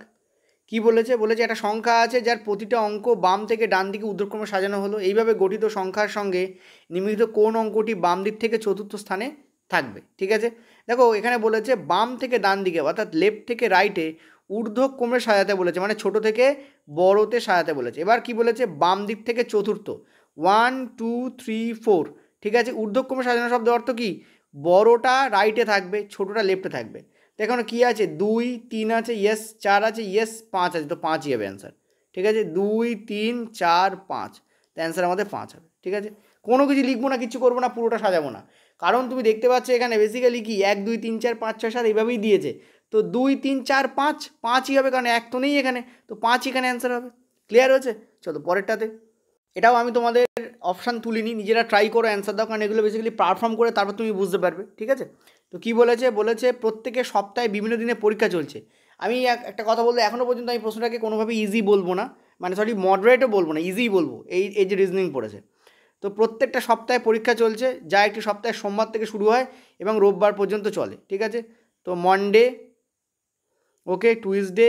কি বলেছে, বলেছে একটা সংখ্যা আছে যার প্রতিটা অঙ্ক বাম থেকে ডান দিকে ঊর্ধ্বক্রমে সাজানো হলো, এইভাবে গঠিত সংখ্যার সঙ্গে নিম্নলিখিত কোন অঙ্কটি বাম দিক থেকে চতুর্থ স্থানে থাকবে। ঠিক আছে, দেখো এখানে বলেছে বাম থেকে ডান দিকে অর্থাৎ লেফট থেকে রাইটে ঊর্ধ্বক্রমে সাজাতে বলেছে, মানে ছোট থেকে বড়তে সাজাতে বলেছে। এবার কি বলেছে, বাম দিক থেকে চতুর্থ, 1 2 3 4, ঠিক আছে। ঊর্ধ্বক্রমে সাজানো শব্দের অর্থ কি, বড়টা রাইটে থাকবে, ছোটোটা লেফটে থাকবে। দেখুন কী আছে, 2 3 আছে, ইয়েস 4 আছে, ইয়েস 5 আছে, তো 5ই হবে অ্যান্সার। ঠিক আছে, 2 3 4 5, তো অ্যান্সার আমাদের 5 হবে। ঠিক আছে, কোনো কিছু লিখবো না, কিছু করবো না, পুরোটা সাজাবো না, কারণ তুমি দেখতে পাচ্ছ এখানে বেসিক্যালি কি 1 2 3 4 5 6 7 এইভাবেই দিয়েছে, তো 2 3 4 5, 5ই হবে, কারণ এক তো নেই এখানে, তো 5 এখানে অ্যান্সার হবে। ক্লিয়ার হয়েছে? চলো পরেরটাতে। এটাও আমি তোমাদের অপশান তুলিনি, নিজেরা ট্রাই করো অ্যান্সার দাও, কারণ এগুলো বেসিক্যালি পারফর্ম করে তারপর তুমি বুঝতে পারবে। ঠিক আছে, তো কী বলেছে, বলেছে প্রত্যেকের সপ্তাহে বিভিন্ন দিনে পরীক্ষা চলছে। আমি একটা কথা বলতে, এখনও পর্যন্ত আমি প্রশ্নটাকে কোনোভাবে ইজি বলবো না, মানে সরি মডারেটও বলবো না, ইজিই বলবো, এই যে রিজনিং পড়েছে। তো প্রত্যেকটা সপ্তাহে পরীক্ষা চলছে, যা একটি সপ্তাহে সোমবার থেকে শুরু হয় এবং রোববার পর্যন্ত চলে। ঠিক আছে, তো Monday, okay, Tuesday,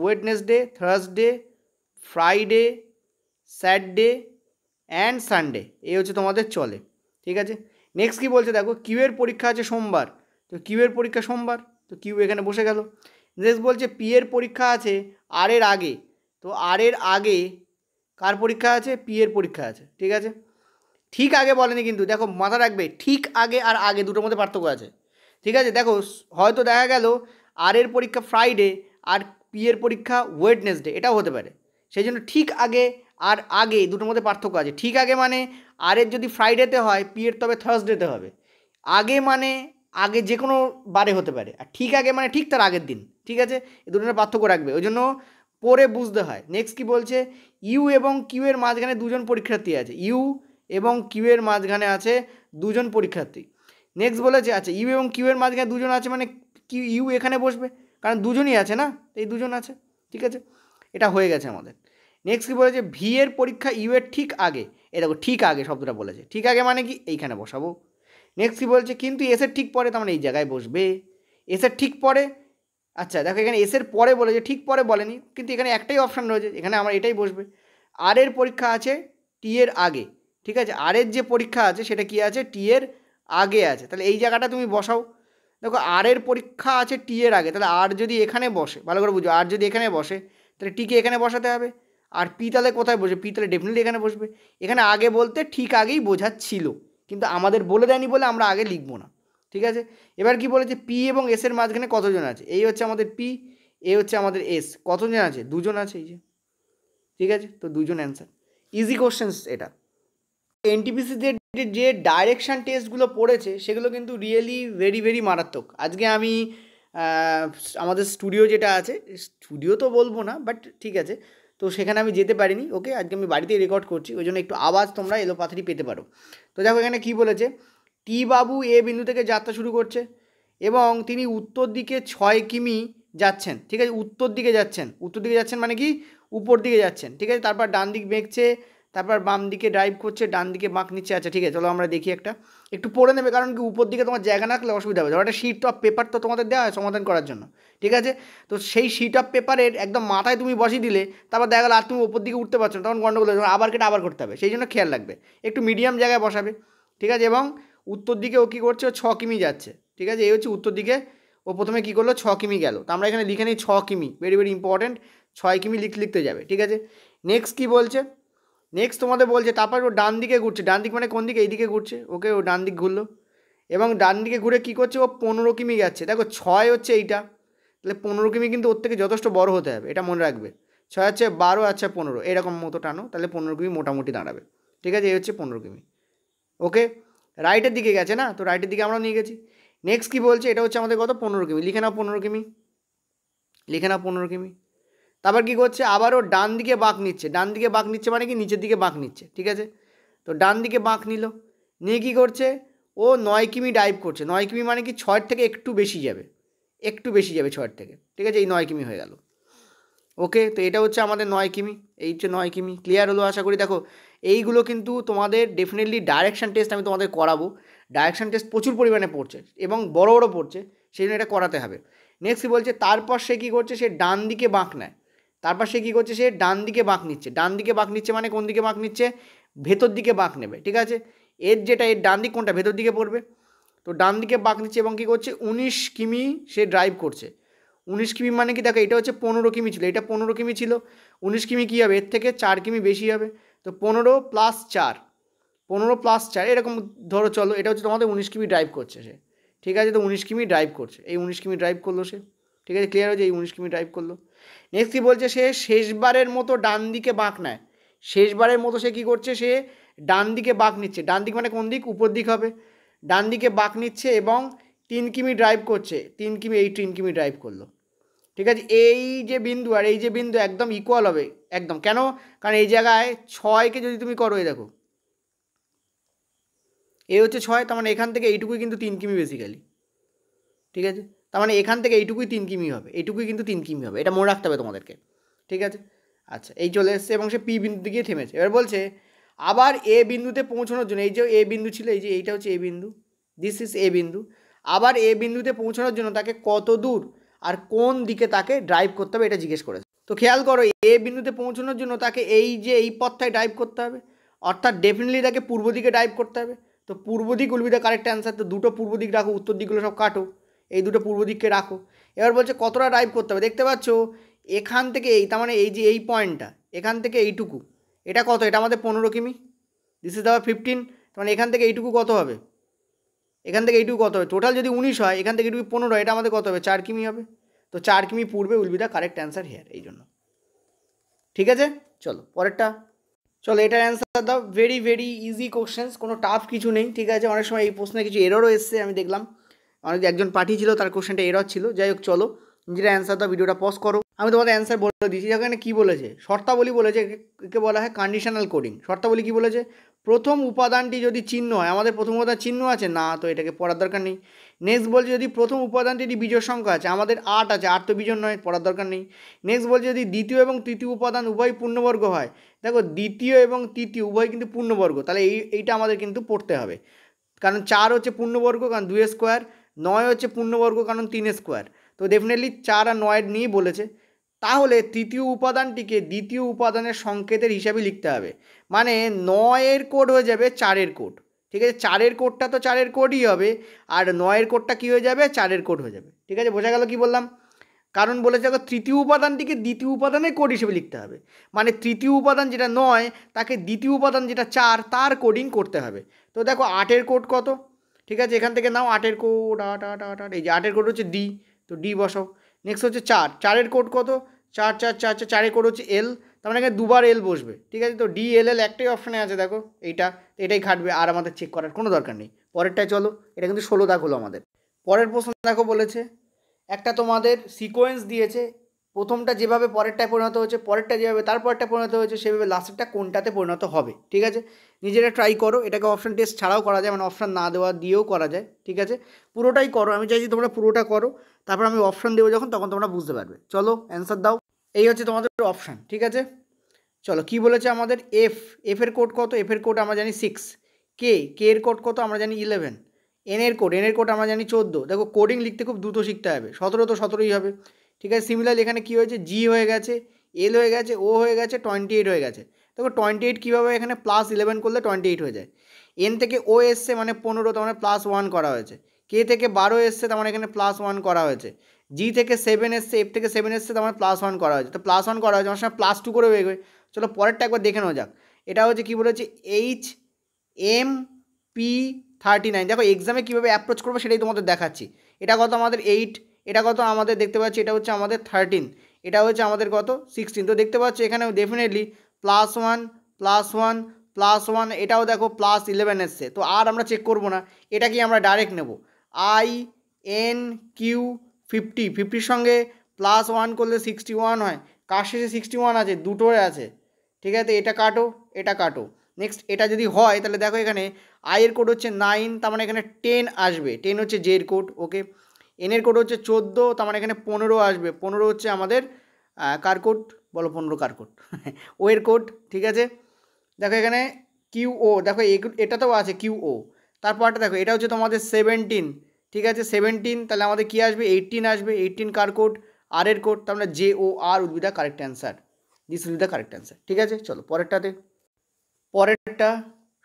Wednesday, Thursday, Friday, Saturday and Sunday, এই হচ্ছে তোমাদের চলে। ঠিক আছে, নেক্সট কী বলছে দেখো, কিউয়ের পরীক্ষা আছে সোমবার, তো কিউয়ের পরীক্ষা সোমবার, তো কিউ এখানে বসে গেল। নেক্সট বলছে পি এর পরীক্ষা আছে আর এর আগে, তো আর এর আগে কার পরীক্ষা আছে, পি এর পরীক্ষা আছে। ঠিক আছে, ঠিক আগে বলেনি কিন্তু, দেখো মাথা রাখবে, ঠিক আগে আর আগে দুটোর মধ্যে পার্থক্য আছে। ঠিক আছে, দেখো হয়তো দেখা গেল আর এর পরীক্ষা ফ্রাইডে আর পি এর পরীক্ষা ওয়েডনেসডে, এটাও হতে পারে। সেই জন্য ঠিক আগে আর আগে দুটোর মধ্যে পার্থক্য আছে। ঠিক আগে মানে আর এর যদি ফ্রাইডেতে হয়, পি এর তবে থার্সডেতে হবে। আগে মানে আগে যে কোনো বারে হতে পারে, আর ঠিক আগে মানে ঠিক তার আগের দিন। ঠিক আছে, এই দুটোর পার্থক্য রাখবে, ওই জন্য পরে বুঝতে হয়। নেক্সট কী বলছে, ইউ এবং কিউ এর মাঝখানে দুজন পরীক্ষার্থী আছে, ইউ এবং কিউ এর মাঝখানে আছে দুজন পরীক্ষার্থী। নেক্সট বলেছে আচ্ছা ইউ এবং কিউ এর মাঝখানে দুজন আছে, মানে কিউ ইউ এখানে বসবে, কারণ দুজনই আছে না, এই দুজন আছে। ঠিক আছে, এটা হয়ে গেছে আমাদের। নেক্সট কী বলেছে, ভি এর পরীক্ষা ইউ এর ঠিক আগে, এই দেখো ঠিক আগে শব্দটা বলেছে, ঠিক আগে মানে কি এইখানে বসাবো। নেক্সট কী বলছে, কিন্তু এসের ঠিক পরে, তার মানে এই জায়গায় বসবে, এসের ঠিক পরে। আচ্ছা দেখো এখানে এসের পরে বলেছে, ঠিক পরে বলেনি, কিন্তু এখানে একটাই অপশান রয়েছে, এখানে আমার এটাই বসবে। আর এর পরীক্ষা আছে টি এর আগে, ঠিক আছে, আর এর যে পরীক্ষা আছে সেটা কি আছে, টি এর আগে আছে, তাহলে এই জায়গাটা তুমি বসাও। দেখো আর এর পরীক্ষা আছে টি এর আগে, তাহলে আর যদি এখানে বসে, ভালো করে বুঝো, আর যদি এখানে বসে তাহলে টিকে এখানে বসাতে হবে, আর পি তাহলে কোথায় বসে, পি তাহলে ডেফিনেটলি এখানে বসবে। এখানে আগে বলতে ঠিক আগেই বোঝাচ্ছিল, কিন্তু আমাদের বলে দেয়নি বলে আমরা আগে লিখবো না। ঠিক আছে, এবার কি বলেছে, পি এবং এস এর মাঝখানে কতজন আছে, এই হচ্ছে আমাদের পি, এ হচ্ছে আমাদের এস, কতজন আছে, দুজন আছে, এই যে। ঠিক আছে, তো দুজন অ্যান্সার, ইজি কোশ্চেন্স এটা। এনটিপিসিতে যে ডাইরেকশান টেস্টগুলো পড়েছে সেগুলো কিন্তু রিয়েলি ভেরি ভেরি মারাত্মক। আজকে আমি আমাদের স্টুডিও যেটা আছে, স্টুডিও তো বলবো না বাট ঠিক আছে, তো সেখানে আমি যেতে পারিনি। ওকে, আজকে আমি বাড়িতেই রেকর্ড করছি, ওই জন্য একটু আওয়াজ তোমরা এলোপাথারি পেতে পারো। তো দেখো এখানে কী বলেছে, টি বাবু এ বিন্দু থেকে যাত্রা শুরু করছে এবং তিনি উত্তর দিকে 6 কিমি যাচ্ছেন। ঠিক আছে, উত্তর দিকে যাচ্ছেন, উত্তর দিকে যাচ্ছেন মানে কি উপর দিকে যাচ্ছেন। ঠিক আছে, তারপর ডান দিক বেঁকছে, তারপর বাম দিকে ড্রাইভ করছে, ডান দিকে বাঁক নিচ্ছে। আচ্ছা ঠিক আছে, চলো আমরা দেখি, একটা একটু পড়ে নেবে, কারণ কি উপর দিকে তোমার জায়গা না থাকলে অসুবিধা হবে। ধরো একটা শিট অফ পেপার তো তোমাদের দেওয়া হয় সমাধান করার জন্য। ঠিক আছে, তো সেই শিট অফ পেপারের একদম মাথায় তুমি বসিয়ে দিলে, তারপর দেখা গেলো আর তুমি ওপর দিকে উঠতে পারছো না, তখন গন্ডগোল হয়ে যাবে, আবার কেটে আবার করতে হবে। সেই জন্য খেয়াল রাখবে, একটু মিডিয়াম জায়গায় বসাবে। ঠিক আছে, এবং উত্তর দিকে ও কী করছে, ও 6 কিমি যাচ্ছে। ঠিক আছে, এই হচ্ছে উত্তর দিকে, ও প্রথমে কী করলো, 6 কিমি গেল, তো আমরা এখানে লিখে নিই 6 কিমি, ভেরি ভেরি ইম্পর্টেন্ট, 6 কিমি লিখতে যাবে। ঠিক আছে, নেক্সট কী বলছে, নেক্সট তোমাদের বলছে তারপর ও ডান দিকে ঘুরছে, ডান দিক মানে কোন দিকে, এই দিকে ঘুরছে। ওকে, ও ডান দিক ঘুরলো এবং ডান দিকে ঘুরে কী করছে, ও 15 কিমি যাচ্ছে। দেখো 6 হচ্ছে এইটা, তাহলে 15 কিমি কিন্তু ওর থেকে যথেষ্ট বড় হতে হবে, এটা মনে রাখবে। 6 হচ্ছে 12, আচ্ছা 15, এরকম মতো টানো, তাহলে 15 কিমি মোটামুটি দাঁড়াবে। ঠিক আছে, এই হচ্ছে 15 কিমি। ওকে, রাইটের দিকে গেছে না, তো রাইটের দিকে আমরাও নিয়ে গেছি। নেক্সট কী বলছে, এটা হচ্ছে আমাদের কত, 15 কিমি, লিখে নাও 15 কিমি, লিখে নাও 15 কিমি। তারপর কী করছে, আবারও ডান দিকে বাঁক নিচ্ছে, ডান দিকে বাঁক নিচ্ছে মানে কি নিচের দিকে বাঁক নিচ্ছে। ঠিক আছে, তো ডান দিকে বাঁক নিল, নিয়ে কী করছে, ও 9 কিমি ডাইভ করছে। 9 কিমি মানে কি 6 থেকে একটু বেশি যাবে, একটু বেশি যাবে 6 থেকে। ঠিক আছে, এই 9 কিমি হয়ে গেল। ওকে, তো এটা হচ্ছে আমাদের 9 কিমি, এই হচ্ছে 9 কিমি। ক্লিয়ার হলো আশা করি। দেখো এইগুলো কিন্তু তোমাদের ডেফিনেটলি ডাইরেকশন টেস্ট আমি তোমাদের করাবো। ডাইরেকশন টেস্ট প্রচুর পরিমাণে পড়ছে এবং বড় বড় পড়ছে, সেই জন্য এটা করাতে হবে। নেক্সট কী বলছে, তারপর সে কী করছে, সে ডান দিকে বাঁক নেয়। তারপর সে কী করছে, সে ডান দিকে বাঁক নিচ্ছে। ডান দিকে বাঁক নিচ্ছে মানে কোন দিকে বাঁক নিচ্ছে, ভেতর দিকে বাঁক নেবে, ঠিক আছে। এর যেটা এর ডান দিক কোনটা, ভেতর দিকে পড়বে। তো ডান দিকে বাঁক নিচ্ছে এবং কী করছে, 19 কিমি সে ড্রাইভ করছে। 19 কিমি মানে কি, দেখো এটা হচ্ছে 15 কিমি ছিল, এটা 15 কিমি ছিল। 19 কিমি কী হবে, এর থেকে 4 কিমি বেশি হবে। তো 15 + 4, 15 + 4 এরকম ধরো, চলো এটা হচ্ছে তোমাদের 19 কিমি ড্রাইভ করছে সে, ঠিক আছে। তো 19 কিমি ড্রাইভ করছে, এই 19 কিমি ড্রাইভ করলো সে, ঠিক আছে। ক্লিয়ার হয়েছে, এই 19 কিমি ড্রাইভ করলো। নেক্সট কী বলছে, সে শেষবারের মতো ডান দিকে বাঁক নেয়। শেষবারের মতো সে কী করছে, সে ডান দিকে বাঁক নিচ্ছে। ডান দিক মানে কোন দিক, উপর দিক হবে। ডান দিকে বাঁক নিচ্ছে এবং 3 কিমি ড্রাইভ করছে। 3 কিমি, এই 3 কিমি ড্রাইভ করলো, ঠিক আছে। এই যে বিন্দু আর এই যে বিন্দু একদম ইকুয়াল হবে, একদম। কেন, কারণ এই জায়গায় 6কে যদি তুমি করো, এই দেখো এ হচ্ছে 6, তার মানে এখান থেকে এইটুকুই কিন্তু 3 কিমি বেসিক্যালি, ঠিক আছে। তার মানে এখান থেকে এইটুকুই 3 কিমি হবে, এইটুকুই কিন্তু 3 কিমি হবে, এটা মনে রাখতে হবে তোমাদেরকে, ঠিক আছে। আচ্ছা, এই চলে এসছে এবং সে পি বিন্দুতে গিয়ে থেমেছে। এবার বলছে আবার এ বিন্দুতে পৌঁছানোর জন্য, এই যে এ বিন্দু ছিল, এই যে এইটা হচ্ছে এ বিন্দু, দিস ইজ এ বিন্দু। আবার এ বিন্দুতে পৌঁছানোর জন্য তাকে কত দূর আর কোন দিকে তাকে ড্রাইভ করতে হবে, এটা জিজ্ঞেস করেছে। তো খেয়াল করো, এ বিন্দুতে পৌঁছানোর জন্য তাকে এই যে এই পথটায় ড্রাইভ করতে হবে, অর্থাৎ ডেফিনেটলি তাকে পূর্ব দিকে ড্রাইভ করতে হবে। তো পূর্ব দিক will be the correct answer. তো দুটো পূর্ব দিক রাখো, উত্তর দিকগুলো সব কাটো, এই দুটো পূর্ব দিককে রাখো। এবার বলছে কতটা ড্রাইভ করতে হবে, দেখতে পাচ্ছ এখান থেকে এই, তার মানে এই যে এই পয়েন্টটা, এখান থেকে এইটুকু, এটা কত, এটা আমাদের 15 কিমি, দিস ইজ আওয়ার 15। তার মানে এখান থেকে এইটুকু কত হবে, এখান থেকে এইটুকু কত হবে, টোটাল যদি 19 হয়, এখান থেকে এইটুকু 15, এটা আমাদের কত হবে, 4 কিমি হবে। তো 4 কিমি পূর্বে will be the correct answer here, এই জন্য, ঠিক আছে। চলো পরেরটা, চলো এটার অ্যান্সার দাও। ভেরি ভেরি ইজি কোশ্চেন্স, কোনো টাফ কিছু নেই, ঠিক আছে। অনেক সময় এই প্রশ্নে কিছু এররও এসছে, আমি দেখলাম অনেক, একজন পাঠিয়েছিল তার কোশ্চেনটা এরর ছিল। যাই হোক, চলো নিজেরা অ্যান্সার দাও, ভিডিওটা পজ করো। আমি তোমাদের অ্যান্সার বলে দিয়েছি। এখানে কী বলেছে, শর্তাবলী বলেছে, একে বলা হয় কন্ডিশনাল কোডিং। শর্তাবলী কী বলেছে, প্রথম উপাদানটি যদি চিহ্ন হয়, আমাদের প্রথম উপাদান চিহ্ন আছে না, তো এটাকে পড়ার দরকার নেই। নেক্সট বলছে যদি প্রথম উপাদানটি বিজোড় সংখ্যা আছে, আমাদের 8 আছে, 8 তো বিজোড় নয়, পড়ার দরকার নেই। নেক্সট বলছে যদি দ্বিতীয় এবং তৃতীয় উপাদান উভয় পূর্ণবর্গ হয়, দেখো দ্বিতীয় এবং তৃতীয় উভয় কিন্তু পূর্ণবর্গ, তাহলে এইটা আমাদের কিন্তু পড়তে হবে। কারণ 4 হচ্ছে পূর্ণবর্গ, কারণ 2 স্কোয়ার। 9 হচ্ছে পূর্ণবর্গ, কারণ 3 স্কোয়ার। তো ডেফিনেটলি 4 আর 9 নিয়েই বলেছে। তাহলে তৃতীয় উপাদানটিকে দ্বিতীয় উপাদানের সংকেতের হিসাবে লিখতে হবে, মানে 9-এর কোড হয়ে যাবে 4-এর কোড, ঠিক আছে। 4-এর কোডটা তো 4-এর কোডই হবে, আর 9-এর কোডটা কী হয়ে যাবে, 4-এর কোড হয়ে যাবে, ঠিক আছে। বোঝা গেল কী বললাম, কারণ বলেছে দেখো তৃতীয় উপাদানটিকে দ্বিতীয় উপাদানের কোড হিসেবে লিখতে হবে, মানে তৃতীয় উপাদান যেটা 9, তাকে দ্বিতীয় উপাদান যেটা 4 তার কোডিং করতে হবে। তো দেখো 8-এর কোড কত, ঠিক আছে, এখান থেকে নাও 8-এর কোড, 8 8 8 8, এই যে 8-এর কোড হচ্ছে ডি, তো ডি বসাও। নেক্সট হচ্ছে 4, 4-এর কোড কত, 4 4 4 4, 4-এর কোড হচ্ছে এল, তার মানে এখানে দুবার এল বসবে, ঠিক আছে। তো ডি এল এল একটাই অপশানে আছে, দেখো এইটা, এটাই খাটবে, আর আমাদের চেক করার কোনো দরকার নেই। পরেরটায় চলো, এটা কিন্তু 16 দাগ হলো আমাদের। পরের প্রশ্ন দেখো, বলেছে একটা তোমাদের সিকোয়েন্স দিয়েছে, প্রথমটা যেভাবে পরেরটায় পরিণত হচ্ছে, পরেরটা যেভাবে তার পরেরটা পরিণত হয়েছে, সেভাবে লাস্টেরটা কোনটাতে পরিণত হবে, ঠিক আছে। নিজেরা ট্রাই করো, এটাকে অপশান টেস্ট ছাড়াও করা যায়, মানে অপশান না দেওয়া দিয়েও করা যায়, ঠিক আছে। পুরোটাই করো, আমি চাইছি তোমরা পুরোটা করো, তারপর আমি অপশান দেবো যখন, তখন তোমরা বুঝতে পারবে। চলো অ্যান্সার দাও, এই হচ্ছে তোমাদের অপশান, ঠিক আছে। চলো কি বলেছে আমাদের, এফের কোড কত, এফের কোড আমরা জানি 6, কে এর কোড কত আমরা জানি 11, এনের কোড আমরা জানি 14। দেখো কোডিং লিখতে খুব দ্রুত শিখতে হবে, 17 তো 17ই হবে, ঠিক আছে। সিমিলারলি এখানে কী হয়েছে, জি হয়ে গেছে, এল হয়ে গেছে, ও হয়ে গেছে, 28 হয়ে গেছে। দেখো 28 কীভাবে, এখানে +11 করলে 28 হয়ে যায়। এন থেকে ও এসছে মানে 15, তার মানে +1 করা হয়েছে। কে থেকে 12 এসছে, তার মানে এখানে +1 করা হয়েছে। জি থেকে 7 এসছে, এফ থেকে 7 এসছে, তার মানে +1 করা হয়েছে। তো +1 করা হয়েছে, আমার সময় +2 করে বেরোবে। চলো পরেরটা একবার দেখে নেওয়া যাক। এটা হচ্ছে কী বলেছে, HMP39। দেখো এক্সামে কীভাবে অ্যাপ্রোচ করবো সেটাই তোমাদের দেখাচ্ছি। এটা কত আমাদের 8, এটা কত আমাদের দেখতে পাচ্ছি, এটা হচ্ছে আমাদের 13, এটা হচ্ছে আমাদের কত 16। তো দেখতে পাচ্ছি এখানেও ডেফিনেটলি +1 +1 +1, এটাও দেখো +11 এসছে। তো আর আমরা চেক করবো না, এটা কি আমরা ডাইরেক্ট নেব, INQ50, 50-র সঙ্গে +1 করলে 61 হয়, কার শেষে 61 আছে, দুটোই আছে, ঠিক আছে। এটা কাটো, এটা কাটো। নেক্সট এটা যদি হয়, তাহলে দেখো এখানে আইয়ের কোড হচ্ছে 9, তার মানে এখানে 10 আসবে, 10 হচ্ছে জের কোড, ওকে। এনের কোড হচ্ছে 14, তার মানে এখানে 15 আসবে, 15 হচ্ছে আমাদের কার কোড বলো 15 কার কোড ও এর কোড, ঠিক আছে। দেখো এখানে কিউও, দেখো এটাতেও আছে কিউও। তারপরটা দেখো এটা হচ্ছে তোমাদের 17, ঠিক আছে 17, তাহলে আমাদের কী আসবে 18 আসবে, 18 কার কোড আর এর কোড, তার মানে J O R will be the correct answer, this will be the correct answer, ঠিক আছে। চলো পরেরটা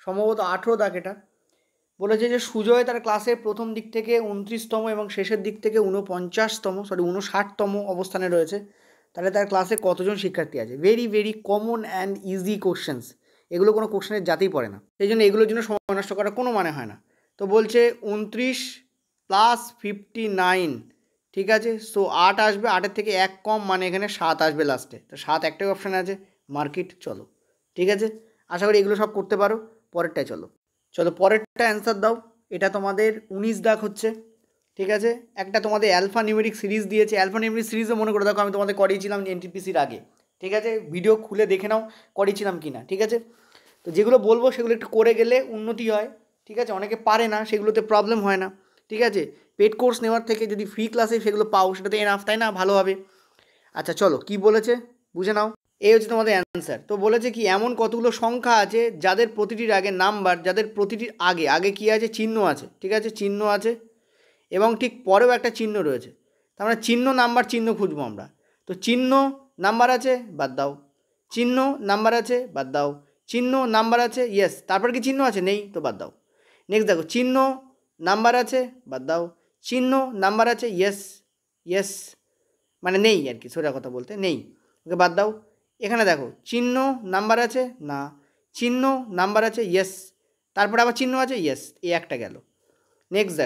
সম্ভবত 18 দাগ। এটা বলেছে যে সুজয় তার ক্লাসের প্রথম দিক থেকে 29তম এবং শেষের দিক থেকে 59তম অবস্থানে রয়েছে, তাহলে তার ক্লাসে কতজন শিক্ষার্থী আছে। Very very common and easy questions, এগুলো কোনো কোশ্চেনের জাতেই পড়ে না, সেই জন্য এগুলোর জন্য সময় নষ্ট করার কোনো মানে হয় না। তো বলছে 29 + 59, ঠিক আছে। সো 8 আসবে, 8-এর থেকে 1 কম মানে এখানে 7 আসবে লাস্টে, তো 7 একটাই অপশান আছে, মার্কিট। চলো ঠিক আছে, আশা করি এগুলো সব করতে পারো। পরেরটায় চলো পরেরটা অ্যান্সার দাও। এটা তোমাদের 19 দাগ হচ্ছে, ঠিক আছে। একটা তোমাদের অ্যালফা নিউমেরিক সিরিজ দিয়েছে, অ্যালফা নিউমেরিক সিরিজও মনে করে দেখো আমি তোমাদের করিয়েছিলাম এনটিপিসির আগে, ঠিক আছে। ভিডিও খুলে দেখে নাও করিয়েছিলাম কি না, ঠিক আছে। তো যেগুলো বলবো সেগুলো একটু করে গেলে উন্নতি হয়, ঠিক আছে। অনেকে পারে না, সেগুলোতে প্রবলেম হয় না, ঠিক আছে। পেড কোর্স নেওয়ার থেকে যদি ফ্রি ক্লাসে সেগুলো পাও সেটাতে এনাফ, তাই না, ভালো হবে। আচ্ছা চলো কি বলেছে বুঝে নাও। এই হচ্ছে তোমাদের অ্যান্সার। তো বলেছে কি এমন কতগুলো সংখ্যা আছে যাদের প্রতিটির আগে নাম্বার, যাদের প্রতিটির আগে আগে কী আছে, চিহ্ন আছে, ঠিক আছে, চিহ্ন আছে এবং ঠিক পরেও একটা চিহ্ন রয়েছে। তার মানে চিহ্ন নাম্বার চিহ্ন খুঁজবো আমরা। তো চিহ্ন নাম্বার আছে বাদ দাও, চিহ্ন নাম্বার আছে বাদ দাও, চিহ্ন নাম্বার আছে ইয়েস, তারপর কি চিহ্ন আছে নেই, তো বাদ দাও। নেক্সট দেখো চিহ্ন নাম্বার আছে বাদ দাও, চিহ্ন নাম্বার আছে ইয়েস ইয়েস, মানে নেই আর কি, সোজা কথা বলতে নেই, ওকে বাদ দাও। এখানে দেখো চিহ্ন নাম্বার আছে না, চিহ্ন নাম্বার আছে ইয়েস, তারপরে আবার চিহ্ন আছে ইয়েস, এই একটা গেল। নেক্সট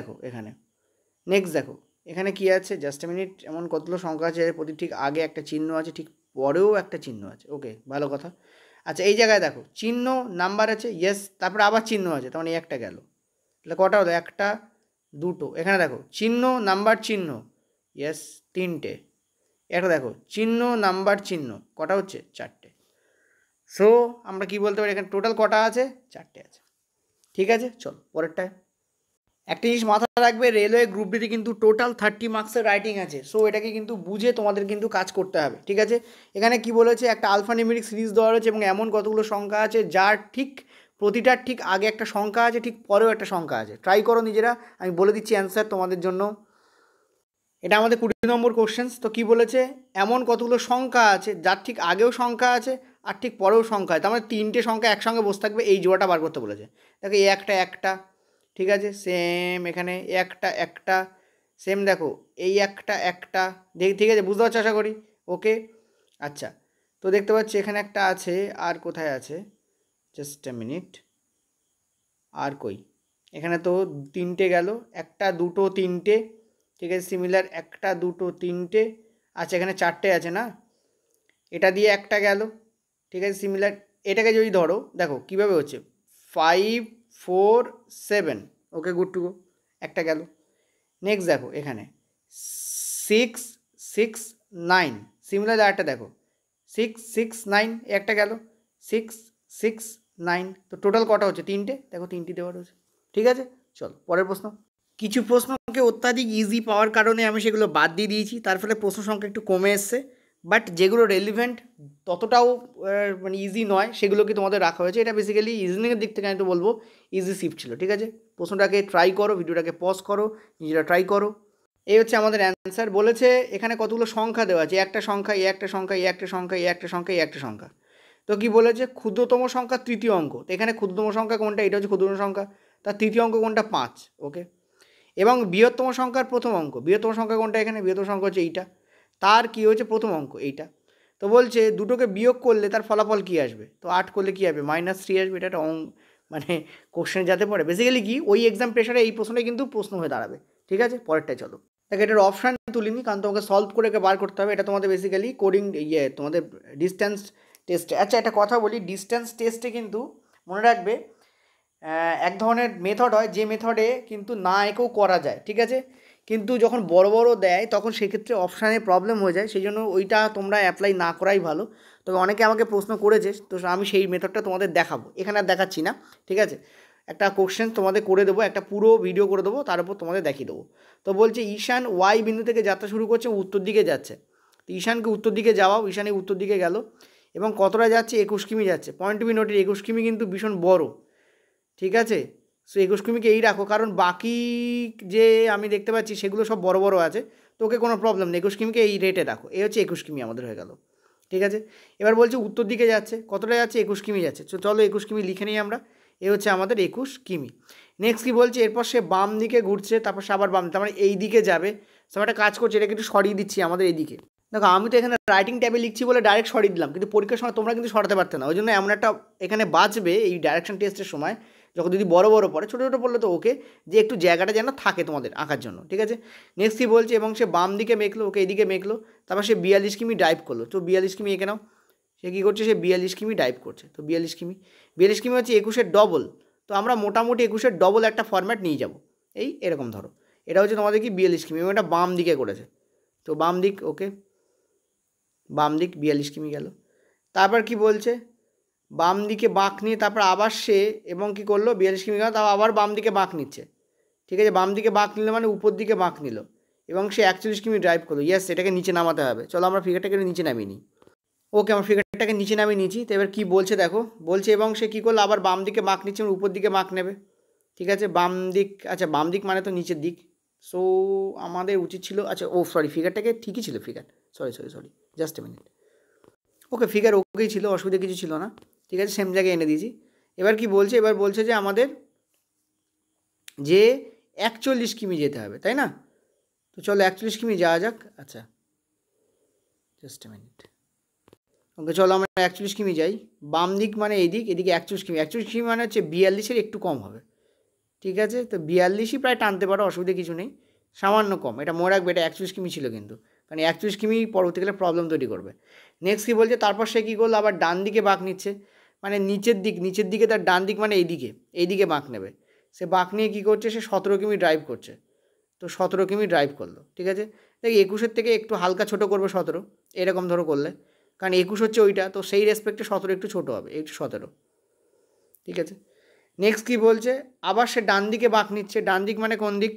দেখো এখানে কি আছে, জাস্ট এ মিনিট, এমন কতগুলো সংখ্যা আছে প্রতি ঠিক আগে একটা চিহ্ন আছে, ঠিক পরেও একটা চিহ্ন আছে, ওকে ভালো কথা। আচ্ছা এই জায়গায় দেখো চিহ্ন নাম্বার আছে ইয়েস, তারপরে আবার চিহ্ন আছে, তার মানে এই একটা গেল, তাহলে কটা হলো, একটা দুটো। এখানে দেখো চিহ্ন নাম্বার চিহ্ন ইয়েস, তিনটে। এটা দেখো চিহ্ন নাম্বার চিহ্ন, কটা হচ্ছে, চারটে। সো আমরা কি বলতে পারি এখানে টোটাল কটা আছে, চারটে আছে, ঠিক আছে। চল পরেরটায়। একটা জিনিস মাথায় রাখবে, রেলওয়ে গ্রুপ ডিতে কিন্তু টোটাল 30 মার্কসের রাইটিং আছে, সো এটাকে কিন্তু বুঝে তোমাদের কিন্তু কাজ করতে হবে, ঠিক আছে। এখানে কি বলেছে, একটা আলফা নিউমেরিক সিরিজ দেওয়া রয়েছে এবং এমন কতগুলো সংখ্যা আছে যার ঠিক প্রতিটার ঠিক আগে একটা সংখ্যা আছে, ঠিক পরেও একটা সংখ্যা আছে। ট্রাই করো নিজেরা, আমি বলে দিচ্ছি অ্যান্সার তোমাদের জন্য। এটা আমাদের 20 নম্বর কোশ্চেন্স। তো কী বলেছে, এমন কতগুলো সংখ্যা আছে যার ঠিক আগেও সংখ্যা আছে আর ঠিক পরেও সংখ্যা আছে, তার মানে তিনটে সংখ্যা একসঙ্গে বসে থাকবে, এই জোড়াটা বার করতে বলেছে। দেখো এই একটা, ঠিক আছে, সেম এখানে একটা সেম, দেখো এই একটা ঠিক আছে, বুঝতে পারছো আশা করি, ওকে। আচ্ছা তো দেখতে পাচ্ছি এখানে একটা আছে, আর কোথায় আছে, জাস্ট এ মিনিট, আর কই, এখানে তো তিনটে গেল, একটা দুটো তিনটে, ঠিক আছে, সিমিলার একটা দুটো তিনটে। আচ্ছা এখানে চারটে আছে না, এটা দিয়ে একটা গেল, ঠিক আছে, সিমিলার। এটাকে যদি ধরো দেখো কীভাবে হচ্ছে, 5 4 7, ওকে গুড টু গো, একটা গেল। নেক্সট দেখো এখানে 6 6 9, সিমিলার আরেকটা দেখো 6 6 9, একটা গেল, 6 6 9, তো টোটাল কটা হচ্ছে, তিনটে, দেখো তিনটি দেওয়া রয়েছে, ঠিক আছে। চল পরের প্রশ্ন। কিছু প্রশ্নকে অত্যাধিক ইজি পাওয়ার কারণে আমি সেগুলো বাদ দিয়ে দিয়েছি, তার ফলে প্রশ্ন সংখ্যা একটু কমে এসছে, বাট যেগুলো রেলিভেন্ট ততটাও মানে ইজি নয় সেগুলোকে তোমাদের রাখা হয়েছে। এটা বেসিক্যালি রিজনিংয়ের দিক থেকে আমি তো বলবো ইজি শিফট ছিল, ঠিক আছে। প্রশ্নটাকে ট্রাই করো, ভিডিওটাকে পজ করো, নিজেরা ট্রাই করো। এই হচ্ছে আমাদের অ্যান্সার। বলেছে এখানে কতগুলো সংখ্যা দেওয়া আছে, একটা সংখ্যা, একটা সংখ্যা, একটা সংখ্যা, একটা সংখ্যা, একটা সংখ্যা। তো কি বলেছে, ক্ষুদ্রতম সংখ্যা তৃতীয় অঙ্ক, তো এখানে ক্ষুদ্রতম সংখ্যা কোনটা, এটা হচ্ছে ক্ষুদ্রতম সংখ্যা, তার তৃতীয় অঙ্ক কোনটা, 5, ওকে। এবং বৃহত্তম সংখ্যার প্রথম অঙ্ক, বৃহত্তম সংখ্যা কোনটা, এখানে বৃহত্তম সংখ্যা হচ্ছে এইটা, তার কী হচ্ছে প্রথম অঙ্ক এইটা। তো বলছে দুটোকে বিয়োগ করলে তার ফলাফল কী আসবে, তো 8 করলে কী আসবে, -3 আসবে। এটা একটা মানে কোশ্চেন যাতে পড়ে বেসিক্যালি কি ওই এক্সাম প্রেশারে এই প্রশ্নটাই কিন্তু প্রশ্ন হয়ে দাঁড়াবে, ঠিক আছে। পরেরটাই চলো। দেখো এটার অপশান তুলিনি কারণ তোমাকে সলভ করে বার করতে হবে, এটা তোমাদের বেসিক্যালি কোডিং তোমাদের ডিস্ট্যান্স টেস্টে। আচ্ছা একটা কথা বলি, ডিস্ট্যান্স টেস্টে কিন্তু মনে রাখবে এক ধরনের মেথড হয় যে মেথডে কিন্তু না একেও করা যায়, ঠিক আছে। কিন্তু যখন বড় বড় দেয় তখন সেক্ষেত্রে অপশানে প্রবলেম হয়ে যায়, সেই জন্য ওইটা তোমরা অ্যাপ্লাই না করাই ভালো। তবে অনেকে আমাকে প্রশ্ন করেছে, তো আমি সেই মেথডটা তোমাদের দেখাবো, এখানে আর দেখাচ্ছি না, ঠিক আছে। একটা কোশ্চেন তোমাদের করে দেবো, একটা পুরো ভিডিও করে দেবো, তার উপর তোমাদের দেখিয়ে দেবো। তো বলছে ঈশান ওয়াই বিন্দু থেকে যাত্রা শুরু করছে, উত্তর দিকে যাচ্ছে। তো ঈশানকে উত্তর দিকে যাওয়াও, ঈশানে উত্তর দিকে গেল এবং কতটা যাচ্ছে, 21 কিমি যাচ্ছে। পয়েন্ট টু বি নোটেড, 21 কিমি কিন্তু ভীষণ বড়, ঠিক আছে। সো 21 কিমিকে এই রাখো, কারণ বাকি যে আমি দেখতে পাচ্ছি সেগুলো সব বড় বড় আছে, তো ওকে কোনো প্রবলেম নেই, 21 কিমিকে এই রেটে রাখো। এই হচ্ছে 21 কিমি আমাদের হয়ে গেল, ঠিক আছে। এবার বলছে উত্তর দিকে যাচ্ছে, কতটা যাচ্ছে, 21 কিমি যাচ্ছে। তো চলো 21 কিমি লিখে নিই আমরা, এ হচ্ছে আমাদের 21 কিমি। নেক্সট কী বলছে, এরপর সে বাম দিকে ঘুরছে, তারপর সে আবার বাম, তার মানে এই দিকে যাবে। সো একটা কাজ করছে, এটাকে একটু সরিয়ে দিচ্ছি আমাদের এইদিকে। দেখো আমি তো এখানে রাইটিং ট্যাবে লিখছি বলে ডাইরেক্ট সরিয়ে দিলাম, কিন্তু পরীক্ষার সময় তোমরা কিন্তু সরাতে পারতে না, ওই জন্য এমন একটা এখানে বাঁচবে এই ডাইরেকশন টেস্টের সময়, যখন যদি বড় বড় পড়ে, ছোটো ছোটো পড়লে তো ওকে, যে একটু জায়গাটা যেন থাকে তোমাদের আঁকার জন্য, ঠিক আছে। নেক্সট কী বলছে, এবং সে বাম দিকে মেখলো, ওকে এইদিকে মেখলো, তারপর সে 42 কিমি ড্রাইভ করলো। তো 42 কিমি এঁকে নাও। সে কী করছে, সে 42 কিমি ড্রাইভ করছে। তো 42 কিমি, 42 কিমি হচ্ছে 21-এর ডবল। তো আমরা মোটামুটি 21-এর ডবল একটা ফরম্যাট নিয়ে যাব, এই এরকম ধরো। এটা হচ্ছে তোমাদের কি 42 কিমি, এবং এটা বাম দিকে করেছে। তো বাম দিক, ওকে, বাম দিক 42 কিমি গেল। তারপর কি বলছে, বাম দিকে বাঁক নিয়ে তারপর আবার সে এবং কি করলো, 42 কিমি গেল, তারপর আবার বাম দিকে বাঁক নিচ্ছে, ঠিক আছে। বাম দিকে বাঁক নিল মানে উপর দিকে বাঁক নিল, এবং সে 41 কিমি ড্রাইভ করলো। ইয়েস, এটাকে নিচে নামাতে হবে। চলো আমরা ফিগারটাকে নিচে নামিয়ে নিই। ওকে, আমার ফিগারটাকে নিচে নামিয়ে নিয়েছি। তো এবার কী বলছে দেখো, বলছে এবং সে কী করলো, আবার বাম দিকে বাঁক নিচ্ছে, উপর দিকে বাঁক নেবে, ঠিক আছে। বাম দিক, আচ্ছা বাম দিক মানে তো নিচের দিক। সো আমাদের উচিত ছিল, আচ্ছা ও সরি, ফিগারটাকে ঠিকই ছিল figure, sorry just a minute. Okay, figure ওকেই ছিল, অসুবিধা কিছু ছিল না, ঠিক আছে, সেম জায়গায় এনে দিয়েছি। এবার কি বলছে, এবার বলছে যে আমাদের যে 41 কিমি যেতে হবে, তাই না। তো চলো 41 কিমি যাওয়া যাক। আচ্ছা জাস্ট এ মিনিট। ওকে, চলো আমরা 41 কিমি যাই। বাম দিক মানে এই দিক, এদিকে 41 কিমি, 41 কিমি মানে হচ্ছে 42-এর একটু কম হবে, ঠিক আছে। তো 42ই প্রায় টানতে পারো, অসুবিধা কিছু নেই, সামান্য কম। এটা মনে রাখবে, এটা 41 কিমি ছিল কিন্তু, কারণ 41 কিমি পরবর্তীকালে প্রবলেম তৈরি করবে। নেক্সট কী বলছে, তারপর সে কী করলো, আবার ডান দিকে বাঁক নিচ্ছে, মানে নিচের দিকে তার ডান দিক মানে এইদিকে বাঁক নেবে। সে বাঁক নিয়ে কী করছে, সে 17 কিমি ড্রাইভ করছে। তো 17 কিমি ড্রাইভ করলো, ঠিক আছে। দেখ 21-এর থেকে একটু হালকা ছোটো করবে 17, এরকম ধরো করলে, কারণ 21 হচ্ছে ওইটা, তো সেই রেসপেক্টে 17 একটু ছোটো হবে, একটু 17, ঠিক আছে। নেক্সট কী বলছে, আবার সে ডান দিকে বাঁক নিচ্ছে। ডান দিক মানে কোন দিক,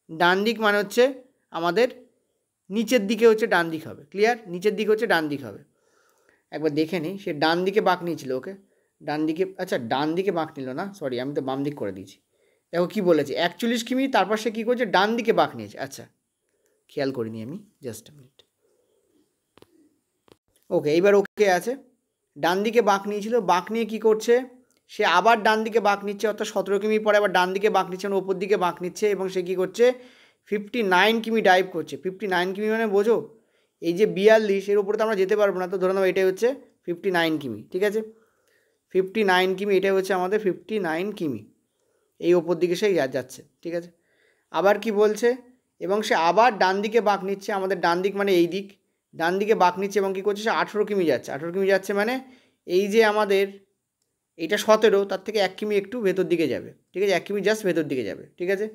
ডান দিক মানে হচ্ছে আমাদের নিচের দিকে হচ্ছে ডান দিক হবে, ক্লিয়ার, নিচের দিকে হচ্ছে ডান দিক হবে। একবার দেখে নিই, সে ডান দিকে বাঁক নিয়েছিল, ওকে, ডান দিকে, আচ্ছা ডান দিকে বাঁক নিল না, সরি আমি তো বাম দিক করে দিয়েছি। দেখো কী বলেছে, 41 কিমি, তারপর সে কী করছে, ডান দিকে বাঁক নিয়েছে। আচ্ছা খেয়াল করিনি আমি, জাস্ট এ মিনিট। ওকে, এইবার ওকে আছে, ডান দিকে বাঁক নিয়েছিল, বাঁক নিয়ে কী করছে, সে আবার ডান দিকে বাঁক নিচ্ছে, অর্থাৎ 17 কিমি পরে আবার ডান দিকে বাঁক নিচ্ছে, মানে ওপর দিকে বাঁক নিচ্ছে, এবং সে কী করছে, 59 কিমি ড্রাইভ করছে। 59 কিমি মানে বোঝো, এই যে 42, এর উপরে তো আমরা যেতে পারবো না, তো ধরে নাও এটাই হচ্ছে 59 কিমি, ঠিক আছে। 59 কিমি, এটাই হচ্ছে আমাদের 59 কিমি, এই ওপর দিকে সে যাচ্ছে, ঠিক আছে। আবার কি বলছে, এবং সে আবার ডান দিকে বাঁক নিচ্ছে, আমাদের ডান দিক মানে এই দিক, ডান দিকে বাঁক নিচ্ছে, এবং কী করছে, সে 18 কিমি যাচ্ছে। 18 কিমি যাচ্ছে মানে এই যে আমাদের এইটা 17, তার থেকে 1 কিমি একটু ভেতর দিকে যাবে, ঠিক আছে, 1 কিমি জাস্ট ভেতর দিকে যাবে, ঠিক আছে।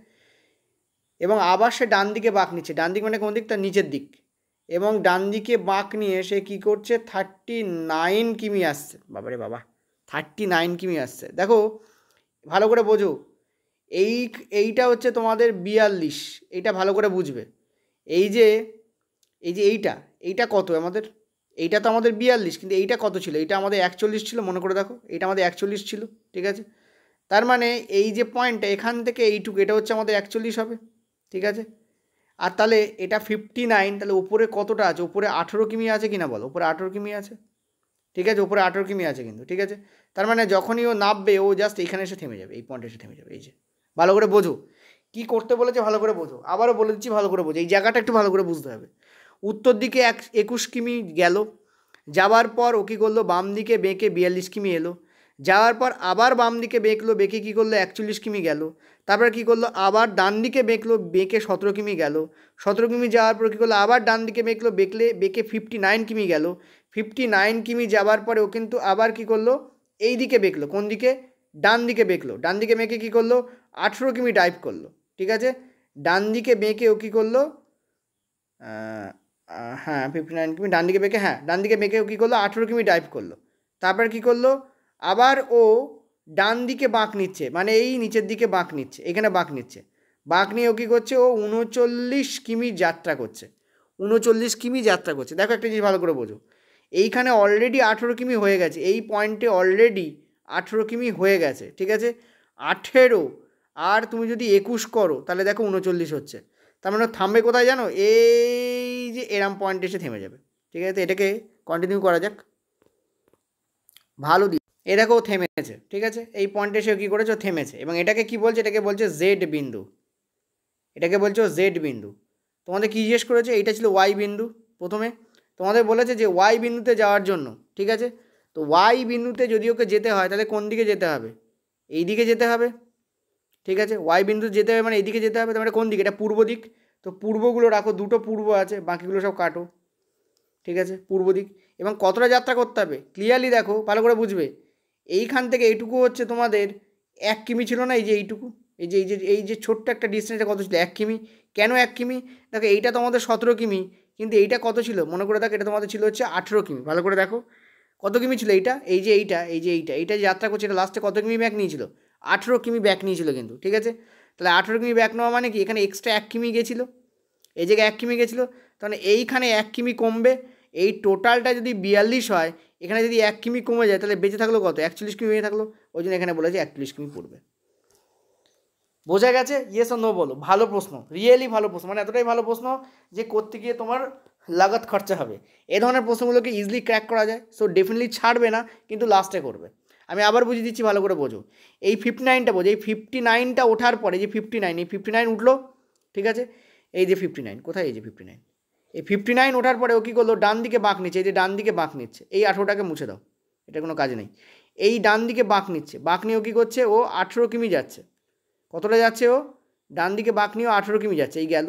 এবং আবার সে ডান দিকে বাঁক নিচ্ছে, ডান দিক মানে কোন দিক, তার নিচের দিক, এবং ডান দিকে বাঁক নিয়ে সে কী করছে, 39 কিমি আসছে। বাবারে বাবা, 39 কিমি আসছে। দেখো ভালো করে বোঝো, এইটা হচ্ছে তোমাদের 42, এইটা ভালো করে বুঝবে। এই যে এইটা কত আমাদের, এইটা তো আমাদের 42, কিন্তু এইটা কত ছিল, এইটা আমাদের 41 ছিল, মনে করে দেখো, এইটা আমাদের 41 ছিল, ঠিক আছে। তার মানে এই যে পয়েন্টটা এখান থেকে এইটুকু, এটা হচ্ছে আমাদের 41 হবে, ঠিক আছে। আর তাহলে এটা 59, তাহলে উপরে কতটা আছে, উপরে 18 কিমি আছে কিনা বলো, উপরে 18 কিমি আছে, ঠিক আছে, উপরে 18 কিমি আছে কিন্তু, ঠিক আছে। তার মানে যখনই ও নামবে, ও জাস্ট এইখানে এসে থেমে যাবে, এই পয়েন্টে এসে থেমে যাবে। এই যে ভালো করে বোঝো কী করতে বলেছে, ভালো করে বোঝো, আবারও বলে দিচ্ছি, ভালো করে বোঝো, এই জায়গাটা একটু ভালো করে বুঝতে হবে। উত্তর দিকে 21 কিমি গেল, যাওয়ার পর ও কী করলো, বাম দিকে বেঁকে 42 কিমি এলো, যাওয়ার পর আবার বাম দিকে বেঁকলো, বেঁকে কী করলো, 41 কিমি গেল, তারপর কী করলো, আবার ডান দিকে বেঁকলো, বেঁকে 17 কিমি গেল, 17 কিমি যাওয়ার পর কী করলো, আবার ডান দিকে বেঁকে 59 কিমি গেল, 59 কিমি যাওয়ার পরে ও কিন্তু আবার কী করলো, এই দিকে বেঁকলো, কোন দিকে, ডান দিকে বেঁকলো, ডান দিকে বেঁকে কী করলো, 18 কিমি ড্রাইভ করলো, ঠিক আছে। ডান দিকে বেঁকে ও কী করলো, হ্যাঁ 59 কিমি ডান দিকে বেঁকে, হ্যাঁ ডান দিকে বেঁকে ও কী করলো, 18 কিমি ড্রাইভ করলো। তারপর কী করলো, আবার ও ডান দিকে বাঁক নিচ্ছে, মানে এই নিচের দিকে বাঁক নিচ্ছে, এখানে বাঁক নিচ্ছে, বাঁক নিয়ে ও কী করছে, ও 39 কিমি যাত্রা করছে, 39 কিমি যাত্রা করছে। দেখো একটা জিনিস ভালো করে বোঝো, এইখানে অলরেডি 18 কিমি হয়ে গেছে, এই পয়েন্টে অলরেডি 18 কিমি হয়ে গেছে, ঠিক আছে। 18 আর তুমি যদি 21 করো তাহলে দেখো 39 হচ্ছে। তার মানে থামবে কোথায় জানো, এই যে এরাম পয়েন্টে এসে থেমে যাবে, ঠিক আছে। এটাকে কন্টিনিউ করা যাক ভালো দিক। এ দেখো থেমেছে, ঠিক আছে, এই পয়েন্টে এসে কী করেছো, থেমেছে। এবং এটাকে কি বলছে, এটাকে বলছে জেড বিন্দু, এটাকে বলছো জেড বিন্দু। তোমাদের কী জিজ্ঞেস করেছে, এইটা ছিল ওয়াই বিন্দু প্রথমে, তোমাদের বলেছে যে ওয়াই বিন্দুতে যাওয়ার জন্য, ঠিক আছে। তো ওয়াই বিন্দুতে যদি ওকে যেতে হয় তাহলে কোন দিকে যেতে হবে, এই দিকে যেতে হবে, ঠিক আছে। ওয়াই বিন্দু যেতে হবে মানে এইদিকে যেতে হবে, তার মানে কোন দিকে, এটা পূর্ব দিক। তো পূর্বগুলো রাখো, দুটো পূর্ব আছে, বাকিগুলো সব কাটো, ঠিক আছে, পূর্ব দিক। এবং কতটা যাত্রা করতে হবে ক্লিয়ারলি দেখো, ভালো করে বুঝবে। এইখান থেকে এইটুকু হচ্ছে তোমাদের 1 কিমি ছিল না, এই যে এইটুকু, এই যে ছোট্ট একটা ডিস্টেন্সটা কত ছিল, 1 কিমি। কেন 1 কিমি, দেখো এইটা তোমাদের 17 কিমি, কিন্তু এইটা কত ছিল মনে করে দেখো, এটা তোমাদের ছিল হচ্ছে 18 কিমি। ভালো করে দেখো কত কিমি ছিল এইটা, এইটা যে যাত্রা করছে, এটা লাস্টে কত কিমি ব্যাক নিয়েছিল, 18 কিমি ব্যাক নিয়েছিল কিন্তু, ঠিক আছে। তাহলে 18 কিমি ব্যাক নেওয়া মানে কি, এখানে এক্সট্রা 1 কিমি গেছিলো, এই জায়গায় 1 কিমি গেছিলো, তাহলে এইখানে 1 কিমি কমবে। এই টোটালটা যদি 42 হয়, এখানে যদি 1 কিমি কমে যায় তাহলে বেঁচে থাকলো কত, 41 কিমি বেঁচে থাকলো, ওই জন্য এখানে বলেছে 41 কিমি পড়বে। বোঝা গেছে, ইয়েস আর নো বলো। ভালো প্রশ্ন, রিয়েলি ভালো প্রশ্ন, মানে এতটাই ভালো প্রশ্ন যে করতে গিয়ে তোমার লাগাত খরচা হবে। এ ধরনের প্রশ্নগুলোকে ইজিলি ক্র্যাক করা যায়, সো ডেফিনেটলি ছাড়বে না, কিন্তু লাস্টে করবে। আমি আবার বুঝিয়ে দিচ্ছি, ভালো করে বোঝো। এই 59টা বোঝো, এই 59টা ওঠার পরে যে 59, এই 59 উঠলো, ঠিক আছে। এই যে 59 কোথায়, এই যে 59, এই 59 ওঠার পরে ও কী করলো, ডান দিকে বাঁক নিচ্ছে, এই যে ডান দিকে বাঁক নিচ্ছে, এই 18টাকে মুছে দাও, এটা কোনো কাজ নেই। এই ডান দিকে বাঁক নিচ্ছে, বাঁক নিয়ে ও কী করছে, ও 18 কিমি যাচ্ছে। কতটা যাচ্ছে ও, ডান দিকে বাঁক নিয়েও 18 কিমি যাচ্ছে, এই গেল,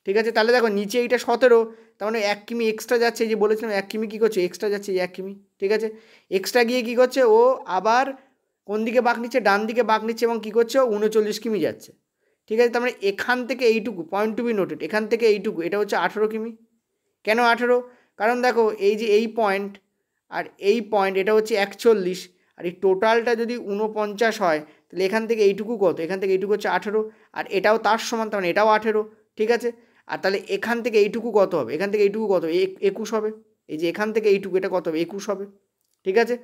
ঠিক আছে। তাহলে দেখো নিচে এইটা 17, তার মানে 1 কিমি এক্সট্রা যাচ্ছে, এই যে বলেছিলাম 1 কিমি কী করছে, এক্সট্রা যাচ্ছে, এই 1 কিমি, ঠিক আছে। এক্সট্রা গিয়ে কী করছে, ও আবার কোন দিকে বাঁক নিচ্ছে, ডান দিকে বাঁক নিচ্ছে, এবং কী করছে, 39 কিমি যাচ্ছে, ঠিক আছে। তার মানে এখান থেকে এইটুকু, পয়েন্ট টু বি নোটেড, এখান থেকে এইটুকু, এটা হচ্ছে 18 কিমি। কেন 18, কারণ দেখো এই যে এই পয়েন্ট আর এই পয়েন্ট, এটা হচ্ছে 41, আর এই টোটালটা যদি 49 হয়, তাহলে এখান থেকে এইটুকু কত, এখান থেকে এইটুকু হচ্ছে 18, আর এটাও তার সমান, তার মানে এটাও 18, ঠিক আছে। আর তাহলে এখান থেকে এইটুকু কত হবে, এখান থেকে এইটুকু কত, 21 হবে। এই যে এখান থেকে এইটুকু, এটা কত হবে, 21 হবে, ঠিক আছে।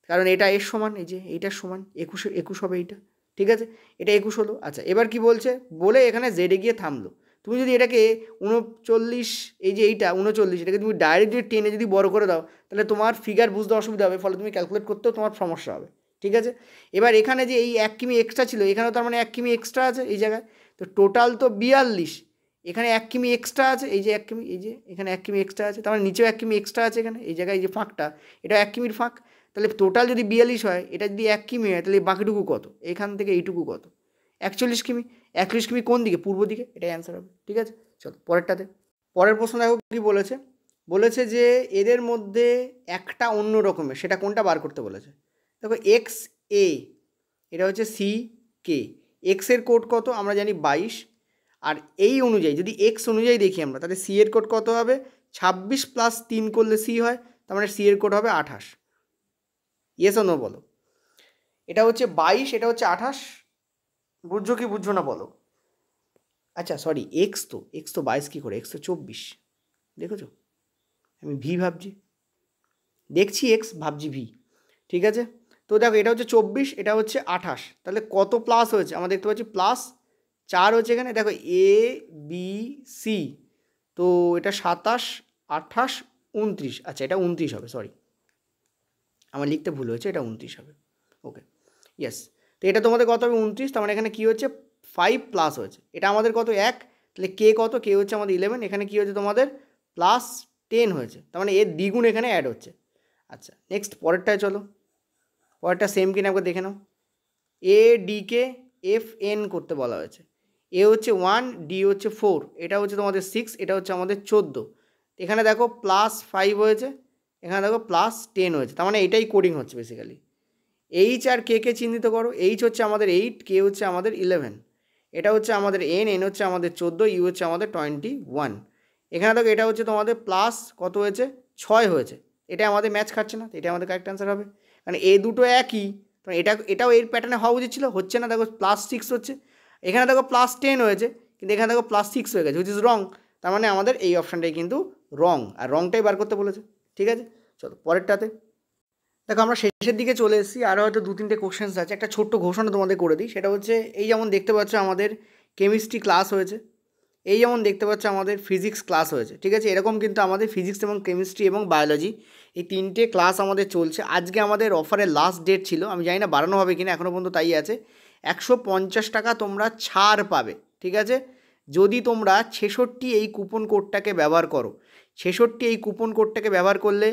কারণ এটা এর সমান, এই যে এইটার সমান 21 হবে এইটা, ঠিক আছে। এটা 21 হলো। আচ্ছা, এবার কি বলছে, বলে এখানে জেডে গিয়ে থামলো। তুমি যদি এটাকে 39, এই যে এইটা 39, এটাকে তুমি ডাইরেক্ট যদি টেনে যদি বড় করে দাও, তাহলে তোমার ফিগার বুঝতে অসুবিধা হবে, ফলে তুমি ক্যালকুলেট করতেও তোমার সমস্যা হবে, ঠিক আছে। এবার এখানে যে এই 1 কিমি এক্সট্রা ছিল, এখানেও তার মানে 1 কিমি এক্সট্রা আছে এই জায়গায়, তো টোটাল তো 42, এখানে 1 কিমি এক্সট্রা আছে, এই যে 1 কিমি, এই যে এখানে 1 কিমি এক্সট্রা আছে, তার মানে নিচেও 1 কিমি এক্সট্রা আছে এখানে, এই জায়গায় এই যে ফাঁকটা, এটা 1 কিমির ফাঁক। তাহলে টোটাল যদি 42 হয়, এটা যদি 1 কিমি হয়, তাহলে বাকিটুকু কত, এখান থেকে এইটুকু কত, 41 কিমি। 41 কিমি কোন দিকে, পূর্ব দিকে, এটাই অ্যান্সার হবে, ঠিক আছে। চলো পরেরটাতে, পরের প্রশ্ন দেখো কী বলেছে। বলেছে যে এদের মধ্যে একটা অন্য রকমের, সেটা কোনটা বার করতে বলেছে। দেখো এক্স এ, এটা হচ্ছে সি কে, এক্সের কোড কত আমরা জানি 22, আর এই অনুযায়ী যদি এক্স অনুযায়ী দেখি আমরা, তাহলে সি এর কোড কত হবে, 26 + 3 করলে সি হয়, তার মানে সি এর কোড হবে 28। ইয়েস ও নো বলো। এটা হচ্ছে 22, এটা হচ্ছে 28, বুঝছো কি বুঝছো না বলো। আচ্ছা সরি, এক্স তো 22 কী করে, এক্স তো 24, দেখেছো, আমি ভি ভাবছি, দেখছি এক্স ভাবছি ভি, ঠিক আছে। তো দেখো এটা হচ্ছে 24, এটা হচ্ছে 28, তাহলে কত প্লাস হয়েছে আমরা দেখতে পাচ্ছি, +4 হচ্ছে এখানে, দেখো এ বি সি, তো এটা 27, 28, 29, আচ্ছা এটা 29 হবে, সরি আমার লিখতে ভুল হয়েছে, এটা 29 হবে, ওকে ইয়েস। তো এটা তোমাদের কত হবে, 29, তার মানে এখানে কী হচ্ছে 5 প্লাস হয়েছে, এটা আমাদের কত 1, তাহলে কে কত, কে হচ্ছে আমাদের 11, এখানে কী হচ্ছে তোমাদের +10 হয়েছে, তার মানে এর দ্বিগুণ এখানে অ্যাড হচ্ছে। আচ্ছা নেক্সট পরেরটায় চলো, পরেরটা সেম কিনা একবার দেখে নাও। এ ডিকে এফ এন করতে বলা হয়েছে, এ হচ্ছে 1, ডি হচ্ছে 4, এটা হচ্ছে তোমাদের 6, এটা হচ্ছে আমাদের 14, এখানে দেখো +5 হয়েছে, এখানে দেখো +10 হয়েছে, তার মানে এটাই কোডিং হচ্ছে বেসিক্যালি। এইচ আর কে কে চিহ্নিত করো, এইচ হচ্ছে আমাদের 8, কে হচ্ছে আমাদের 11, এটা হচ্ছে আমাদের এন, এন হচ্ছে আমাদের 14, ইউ হচ্ছে আমাদের 21, এখানে দেখো এটা হচ্ছে তোমাদের প্লাস কত হয়েছে, 6 হয়েছে, এটা আমাদের ম্যাচ খাচ্ছে না, এটা আমাদের কারেক্ট অ্যান্সার হবে, কারণ এ দুটো একই, তো এটাও এর প্যাটার্নে হওয়া উচিত ছিল, হচ্ছে না, দেখো +6 হচ্ছে, এখানে দেখো +10 হয়েছে, কিন্তু এখানে দেখো +6 হয়ে গেছে, হুইচ ইজ রং, তার মানে আমাদের এই অপশানটাই কিন্তু রং, আর রংটাই বার করতে বলেছে। ঠিক আছে, চলো পরেরটাতে। দেখো আমরা শেষের দিকে চলে এসেছি, আরও হয়তো 2-3টে কোশ্চেন্স আছে। একটা ছোট্ট ঘোষণা তোমাদের করে দিই, সেটা হচ্ছে এই যেমন দেখতে পাচ্ছ আমাদের কেমিস্ট্রি ক্লাস হয়েছে, এই যেমন দেখতে পাচ্ছ আমাদের ফিজিক্স ক্লাস হয়েছে। ঠিক আছে, এরকম কিন্তু আমাদের ফিজিক্স এবং কেমিস্ট্রি এবং বায়োলজি এই 3টে ক্লাস আমাদের চলছে। আজকে আমাদের অফারের লাস্ট ডেট ছিল, আমি জানি না বাড়ানো হবে কিনা, এখনও পর্যন্ত তাই আছে। 150 টাকা তোমরা ছাড় পাবে। ঠিক আছে, যদি তোমরা 66 এই কুপন কোডটাকে ব্যবহার করো, 66 এই কুপন কোডটাকে ব্যবহার করলে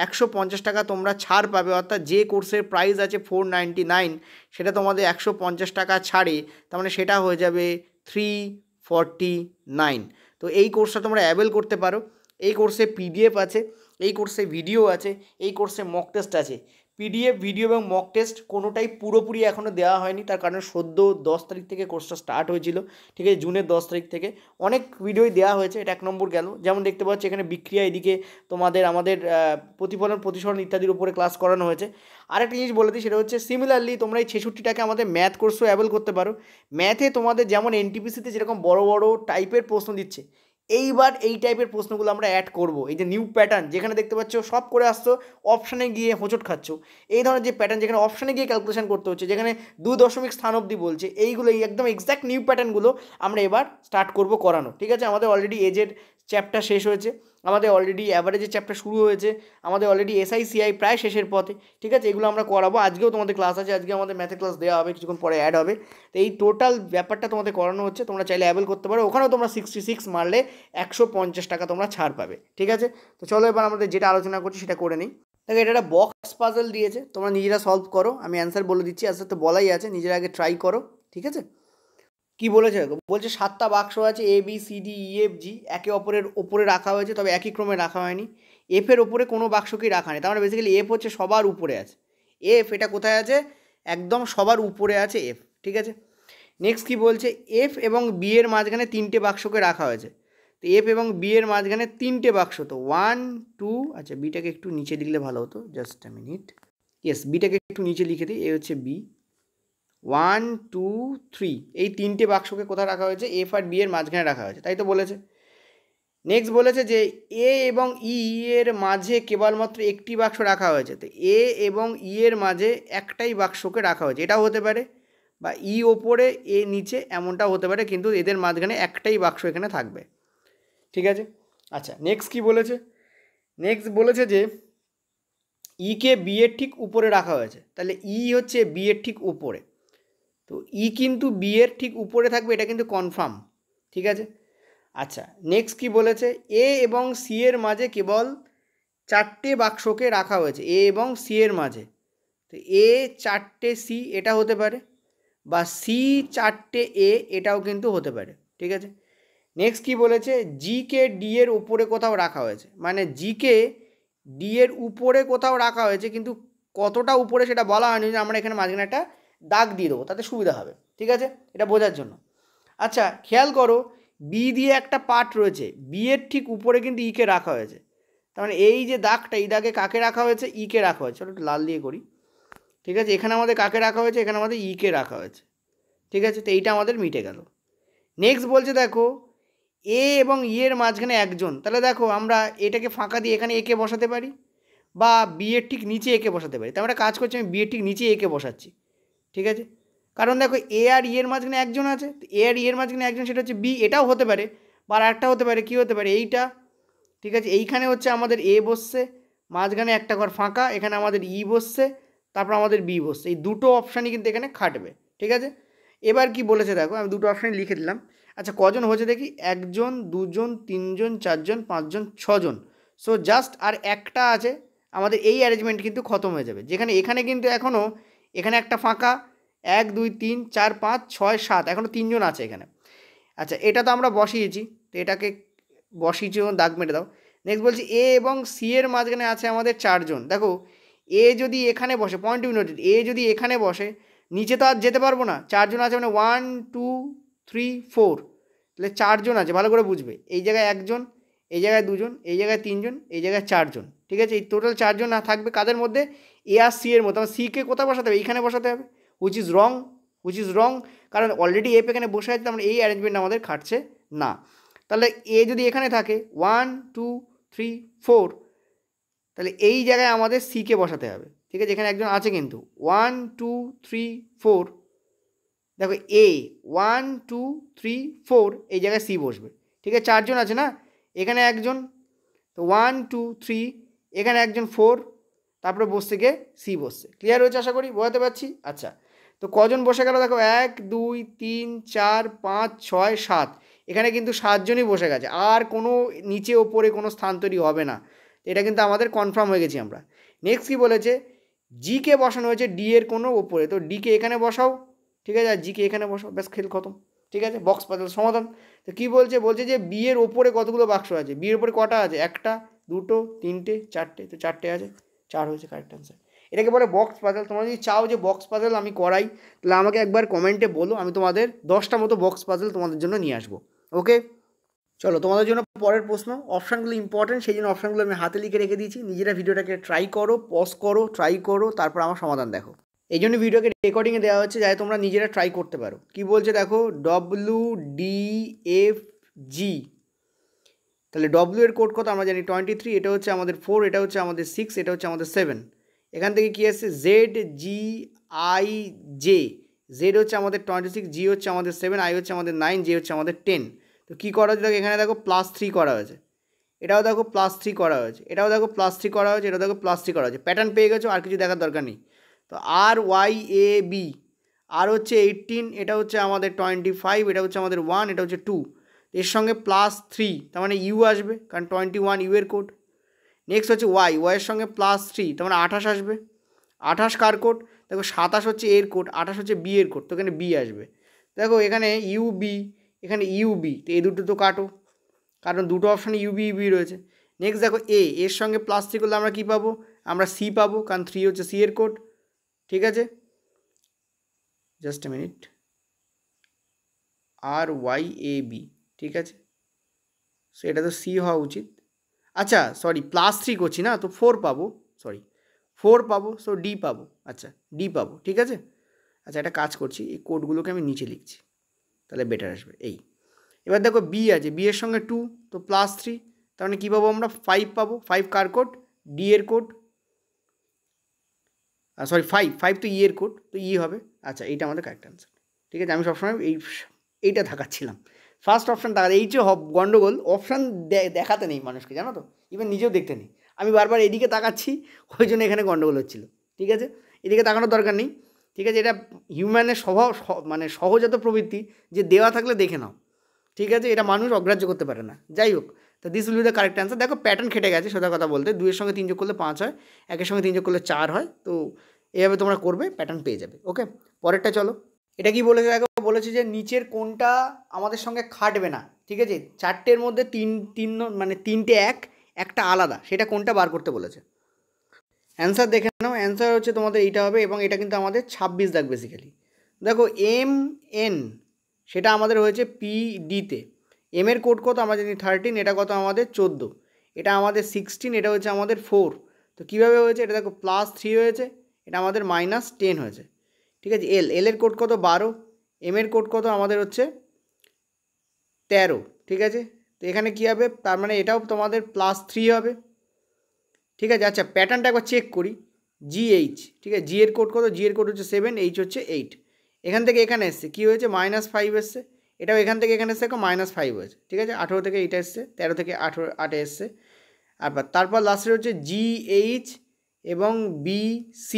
150 টাকা তোমরা ছাড় পাবে। অর্থাৎ যে কোর্সের প্রাইস আছে 499, সেটা তোমাদের 150 টাকা ছাড়ে, তার মানে সেটা হয়ে যাবে 349। তো এই কোর্সটা তোমরা অ্যাভেল করতে পারো। এই কোর্সে পিডিএফ আছে, এই কোর্সে ভিডিও আছে, এই কোর্সে মক টেস্ট আছে। পিডিএফ, ভিডিও এবং মক টেস্ট কোনোটাই পুরোপুরি এখনও দেওয়া হয়নি, তার কারণ সদ্য 10 তারিখ থেকে কোর্সটা স্টার্ট হয়েছিল। ঠিক আছে, জুনের 10 তারিখ থেকে অনেক ভিডিওই দেওয়া হয়েছে, এটা 1 নম্বর গেল। যেমন দেখতে পাচ্ছি এখানে বিক্রিয়া, এদিকে তোমাদের আমাদের প্রতিফলন, প্রতিসরণ ইত্যাদির উপরে ক্লাস করানো হয়েছে। আরেকটা জিনিস বলে দিই, সেটা হচ্ছে সিমিলারলি তোমরা এই 66টাকে আমাদের ম্যাথ কোর্সও অ্যাভেল করতে পারো। ম্যাথে তোমাদের যেমন এনটিপিসিতে যেরকম বড় বড় টাইপের প্রশ্ন দিচ্ছে, এইবার এই টাইপের প্রশ্নগুলো আমরা অ্যাড করব। এই যে নিউ প্যাটার্ন যেখানে দেখতে পাচ্ছ সব করে আসছো, অপশানে গিয়ে হোঁচট খাচ্ছ, এই ধরনের যে প্যাটার্ন যেখানে অপশানে গিয়ে ক্যালকুলেশন করতে হচ্ছে, যেখানে 2 স্থান অবধি বলছে, এইগুলো এই একদম এক্স্যাক্ট নিউ প্যাটার্নগুলো আমরা এবার স্টার্ট করব করানো। ঠিক আছে, আমাদের অলরেডি এজের চ্যাপ্টার শেষ হয়েছে, আমাদের অলরেডি অ্যাভারেজের চ্যাপ্টার শুরু হয়েছে, আমাদের অলরেডি এসআইসিআই প্রায় শেষের পথে। ঠিক আছে, এগুলো আমরা করাবো। আজকেও তোমাদের ক্লাস আছে, আজকে আমাদের ম্যাথের ক্লাস দেওয়া হবে, কিছুক্ষণ পরে অ্যাড হবে। তো এই টোটাল ব্যাপারটা তোমাদের করানো হচ্ছে, তোমরা চাইলে অ্যাভেল করতে পারো। ওখানেও তোমরা 66 মারলে 150 টাকা তোমরা ছাড় পাবে। ঠিক আছে, তো চলো এবার আমাদের যেটা আলোচনা করছি সেটা করে নিই। দেখো এটা একটা বক্স পাজল দিয়েছে, তোমরা নিজেরা সলভ করো, আমি অ্যান্সার বলে দিচ্ছি। অ্যান্সার তো বলাই আছে, নিজেরা আগে ট্রাই করো। ঠিক আছে, কি বলেছে বলছে 7টা বাক্স আছে A B C D E F G, একে অপরের ওপরে রাখা হয়েছে, তবে একই ক্রমে রাখা হয়নি। এফের ওপরে কোনো বাক্সকেই রাখা নেই, তার মানে বেসিক্যালি এফ হচ্ছে সবার উপরে আছে। এফ এটা কোথায় আছে? একদম সবার উপরে আছে এফ। ঠিক আছে, নেক্সট কি বলছে, এফ এবং বি এর মাঝখানে 3টে বাক্সকে রাখা হয়েছে। তো এফ এবং বি এর মাঝখানে 3টে বাক্স, তো 1 2, আচ্ছা বিটাকে একটু নিচে লিখলে ভালো হতো, জাস্ট আ মিনিট। ইয়েস, বিটাকে একটু নিচে লিখে দিই, এ হচ্ছে বি। 1 2 3 এই 3টে বাক্সকে কোথায় রাখা হয়েছে? এফ আর বি এর মাঝখানে রাখা হয়েছে, তাই তো বলেছে। নেক্সট বলেছে যে এ এবং ই এর মাঝে কেবলমাত্র একটি বাক্স রাখা হয়েছে। তো এ এবং ই এর মাঝে একটাই বাক্সকে রাখা হয়েছে, এটাও হতে পারে, বা ই ওপরে এ নিচে এমনটাও হতে পারে, কিন্তু এদের মাঝখানে একটাই বাক্স এখানে থাকবে। ঠিক আছে, আচ্ছা নেক্সট কি বলেছে? নেক্সট বলেছে যে ইকে বি এর ঠিক উপরে রাখা হয়েছে, তাহলে ই হচ্ছে বি এর ঠিক উপরে, তো ই কিন্তু বি এর ঠিক উপরে থাকবে, এটা কিন্তু কনফার্ম। ঠিক আছে, আচ্ছা নেক্সট কি বলেছে, এ এবং সি এর মাঝে কেবল 4টে বাক্সকে রাখা হয়েছে, এ এবং সি এর মাঝে। তো এ 4টে সি এটা হতে পারে, বা সি 4টে এ এটাও কিন্তু হতে পারে। ঠিক আছে, নেক্সট কি বলেছে, জিকে ডি এর উপরে কোথাও রাখা হয়েছে, মানে জিকে ডি এর উপরে কোথাও রাখা হয়েছে, কিন্তু কতটা উপরে সেটা বলা হয়নি, যে আমরা এখানে মাঝখানে একটা দাগ দিয়ে দেবো, তাতে সুবিধা হবে। ঠিক আছে, এটা বোঝার জন্য। আচ্ছা খেয়াল করো, বি দিয়ে একটা পার্ট রয়েছে, বি এর ঠিক উপরে কিন্তু ইকে রাখা হয়েছে, তার মানে এই যে দাগটা, এই দাগে কাকে রাখা হয়েছে? ইকে রাখা হয়েছে। চলো একটু লাল দিয়ে করি। ঠিক আছে, এখানে আমাদের কাকে রাখা হয়েছে? এখানে আমাদের ইকে রাখা হয়েছে। ঠিক আছে, তো এইটা আমাদের মিটে গেল। নেক্সট বলছে দেখো এ এবং ই এর মাঝখানে একজন, তাহলে দেখো আমরা এটাকে ফাঁকা দিয়ে এখানে একে বসাতে পারি, বা বি এর ঠিক নিচে একে বসাতে পারি। তো আমরা কাজ করছি, আমি বি এর ঠিক নিচে একে বসাচ্ছি। ঠিক আছে, কারণ দেখো এ আর ই এর মাঝখানে একজন আছে, এ আর ই এর মাঝখানে একজন, সেটা হচ্ছে বি, এটাও হতে পারে, বা আরেকটা হতে পারে, কী হতে পারে? এইটা। ঠিক আছে, এইখানে হচ্ছে আমাদের এ বসছে, মাঝখানে একটা ঘর ফাঁকা, এখানে আমাদের ই বসছে, তারপর আমাদের বি বসছে, এই দুটো অপশানই কিন্তু এখানে খাটবে। ঠিক আছে, এবার কি বলেছে দেখো, আমি দুটো অপশানই লিখে দিলাম। আচ্ছা কজন হয়েছে দেখি, 1 জন 2 জন 3 জন 4 জন 5 জন 6 জন। সো জাস্ট আর একটা আছে, আমাদের এই অ্যারেঞ্জমেন্ট কিন্তু খতম হয়ে যাবে, যেখানে এখানে কিন্তু এখনও এখানে একটা ফাঁকা, 1 2 3 4 5 6 7, এখনও 3 জন আছে এখানে। আচ্ছা এটা তো আমরা বসিয়েছি, তো এটাকে বসিয়েছি, দাগ মেরে দাও। নেক্সট বলছি এ এবং সি এর মাঝখানে আছে আমাদের 4 জন। দেখো এ যদি এখানে বসে, পয়েন্ট টু নোটেড, এ যদি এখানে বসে, নিচে তো আর যেতে পারবো না, 4 জন আছে, মানে 1 2 3 4, তাহলে 4 জন আছে, ভালো করে বুঝবে। এই জায়গায় 1 জন, এই জায়গায় 2 জন, এই জায়গায় 3 জন, এই জায়গায় 4 জন। ঠিক আছে, এই টোটাল 4 জন না থাকবে কাদের মধ্যে? এ আর সি এর মধ্যে। আমার সিকে কোথায় বসাতে হবে? এইখানে বসাতে হবে, হুইচ ইজ রং, কারণ অলরেডি এফ এখানে বসে আছে, তার মানে এই অ্যারেঞ্জমেন্ট আমাদের খাটছে না। তাহলে এ যদি এখানে থাকে 1 2 3 4, তাহলে এই জায়গায় আমাদের সিকে বসাতে হবে, ঠিক আছে? এখানে একজন আছে কিন্তু 1 2 3 4, দেখো এ 1 2 3 4, এই জায়গায় সি বসবে, ঠিক আছে? চারজন আছে না, এখানে একজন, তো 1 2 3, এখানে একজন 4, তারপরে বসছে গিয়ে সি বসছে। ক্লিয়ার হয়েছে আশা করি, বোঝাতে পারছি? আচ্ছা, তো কজন বসে গেল দেখো, 1 2 3 4 5 6 7, এখানে কিন্তু 7জনই বসে গেছে, আর কোনো নিচে ওপরে কোনো স্থান তৈরি হবে না। এটা কিন্তু আমাদের কনফার্ম হয়ে গেছি আমরা। নেক্সট কী বলেছে, জিকে বসানো হয়েছে ডি এর কোনো ওপরে, তো ডিকে এখানে বসাও, ঠিক আছে? আর জিকে এখানে বসাও, ব্যাস খেল খতম, ঠিক আছে? বক্স পাজল সমাধান। তো কী বলছে, বলছে যে বি এর ওপরে কতগুলো বাক্স আছে, বি এর ওপরে কটা আছে, 1টা 2টো 3টে 4টে, তো 4টে আছে, 4 হয়েছে কারেক্ট অ্যান্সার। এটাকে বলে বক্স পাজল। তোমরা যদি চাও যে বক্স পাজল আমি করাই, তাহলে আমাকে একবার কমেন্টে বলো, আমি তোমাদের 10টা মতো বক্স পাজল তোমাদের জন্য নিয়ে আসবো। ওকে, চলো তোমাদের জন্য পরের প্রশ্ন। অপশানগুলো ইম্পর্টেন্ট, সেই জন্য অপশানগুলো আমি হাতে লিখে রেখে দিয়েছি। নিজেরা ভিডিওটাকে ট্রাই করো, পজ করো, ট্রাই করো, তারপর আমার সমাধান দেখো। এই জন্য ভিডিওকে রেকর্ডিংয়ে দেওয়া হচ্ছে, যাতে তোমরা নিজেরা ট্রাই করতে পারো। কি বলছে দেখো, WDFG, তাহলে ডব্লিউ এর কোড কত আমরা জানি 23, এটা হচ্ছে আমাদের 4, এটা হচ্ছে আমাদের 6, এটা হচ্ছে আমাদের 7। এখান থেকে কি আসছে, ZGIJ, জেড হচ্ছে আমাদের 26, জি হচ্ছে আমাদের 7, আই হচ্ছে আমাদের 9, জে হচ্ছে আমাদের 10। তো কী করা হয়েছে দেখো, এখানে দেখো +3 করা হয়েছে, এটাও দেখো +3 করা হয়েছে, এটাও দেখো +3 করা হয়েছে, এটাও দেখো +3 করা হয়েছে। প্যাটার্ন পেয়ে গেছো, আর কিছু দেখার দরকার নেই। তো RYAB, আর হচ্ছে 18, এটা হচ্ছে আমাদের 25, এটা হচ্ছে আমাদের 1, এটা হচ্ছে 2, এর সঙ্গে +3, তার মানে ইউ আসবে, কারণ 21 ইউ এর কোড। নেক্সট হচ্ছে ওয়াইয়ের সঙ্গে +3, তার মানে 28 আসবে। 28 কার কোড দেখো, 27 হচ্ছে এর কোড, 28 হচ্ছে বি এর কোড, তো এখানে বি আসবে। দেখো এখানে ইউবি, এখানে ইউবি, তো এই দুটো তো কাটো, কারণ দুটো অপশানে ইউবি ইউবি রয়েছে। নেক্সট দেখো এর সঙ্গে +3 করলে আমরা কী পাবো, আমরা সি পাবো, কারণ 3 হচ্ছে সি এর কোড, ঠিক আছে? জাস্ট এ মিনিট, RYAB, ঠিক আছে? সো এটা তো সি হওয়া উচিত। আচ্ছা সরি, +3 করছি না, তো 4 পাবো, সরি 4 পাবো, সো ডি পাবো। আচ্ছা ডি পাবো, ঠিক আছে? আচ্ছা একটা কাজ করছি, এই কোডগুলোকে আমি নিচে লিখছি, তাহলে বেটার আসবে। এই এবার দেখো বি আছে, বি এর সঙ্গে 2, তো +3, তার মানে কী পাবো আমরা, 5 পাবো। 5 কার কোড, ডি এর কোড, সরি 5 তো ই এর কোড, তো ই হবে। আচ্ছা এইটা আমাদের কারেক্ট অ্যান্সার, ঠিক আছে? আমি সবসময় এইটা দেখাচ্ছিলাম, ফার্স্ট অপশান দেখাতে, এই যে গন্ডগোল, অপশান দেখাতে নেই মানুষকে, জানো তো, ইভেন নিজেও দেখতে নেই। আমি বারবার এদিকে তাকাচ্ছি, ওই জন্য এখানে গন্ডগোল হচ্ছিল, ঠিক আছে? এদিকে তাকানোর দরকার নেই, ঠিক আছে? এটা হিউম্যানের স্বভাব, মানে সহজাত প্রবৃত্তি, যে দেওয়া থাকলে দেখে নাও, ঠিক আছে? এটা মানুষ অগ্রাহ্য করতে পারে না। যাই হোক, তো this will be the correct answer. দেখো প্যাটার্ন খেটে গেছে, সোজা কথা বলতে, 2-এর সঙ্গে 3 যোগ করলে 5 হয়, 1-এর সঙ্গে 3 যোগ করলে 4 হয়। তো এভাবে তোমরা করবে, প্যাটার্ন পেয়ে যাবে। ওকে, পরেরটা চলো। এটা কি বলেছে দেখো, বলেছে যে নিচের কোনটা আমাদের সঙ্গে খাটবে না, ঠিক আছে? 4টের মধ্যে মানে 3টে একটা আলাদা, সেটা কোনটা বার করতে বলেছে। অ্যান্সার দেখে নাও, অ্যান্সার হচ্ছে তোমাদের এইটা হবে, এবং এটা কিন্তু আমাদের 26 দাগ বেসিক্যালি। দেখো MN, সেটা আমাদের হয়েছে PDতে। এম এর কোড কত আমরা জানি 13, এটা কত আমাদের 14, এটা আমাদের 16, এটা হচ্ছে আমাদের 4। তো কীভাবে হয়েছে, এটা দেখো +3 হয়েছে, এটা আমাদের -10 হয়েছে, ঠিক আছে? এল এর কোড কত 12, এম এর কোড কত আমাদের হচ্ছে 13, ঠিক আছে? তো এখানে কী হবে, তার মানে এটাও তোমাদের +3 হবে, ঠিক আছে? আচ্ছা প্যাটার্নটা একবার চেক করি, GH, ঠিক আছে? জি এর কোড কত, জি এর কোড হচ্ছে 7, এইচ হচ্ছে 8, এখান থেকে এখানে এসছে কী হয়েছে, -5 এসছে, এটাও এখান থেকে এখানে এসছে -5 হয়েছে, ঠিক আছে? 18 থেকে এইটা এসছে, 13 থেকে 8 এসছে। তারপর লাস্টের হচ্ছে GH এবং BC,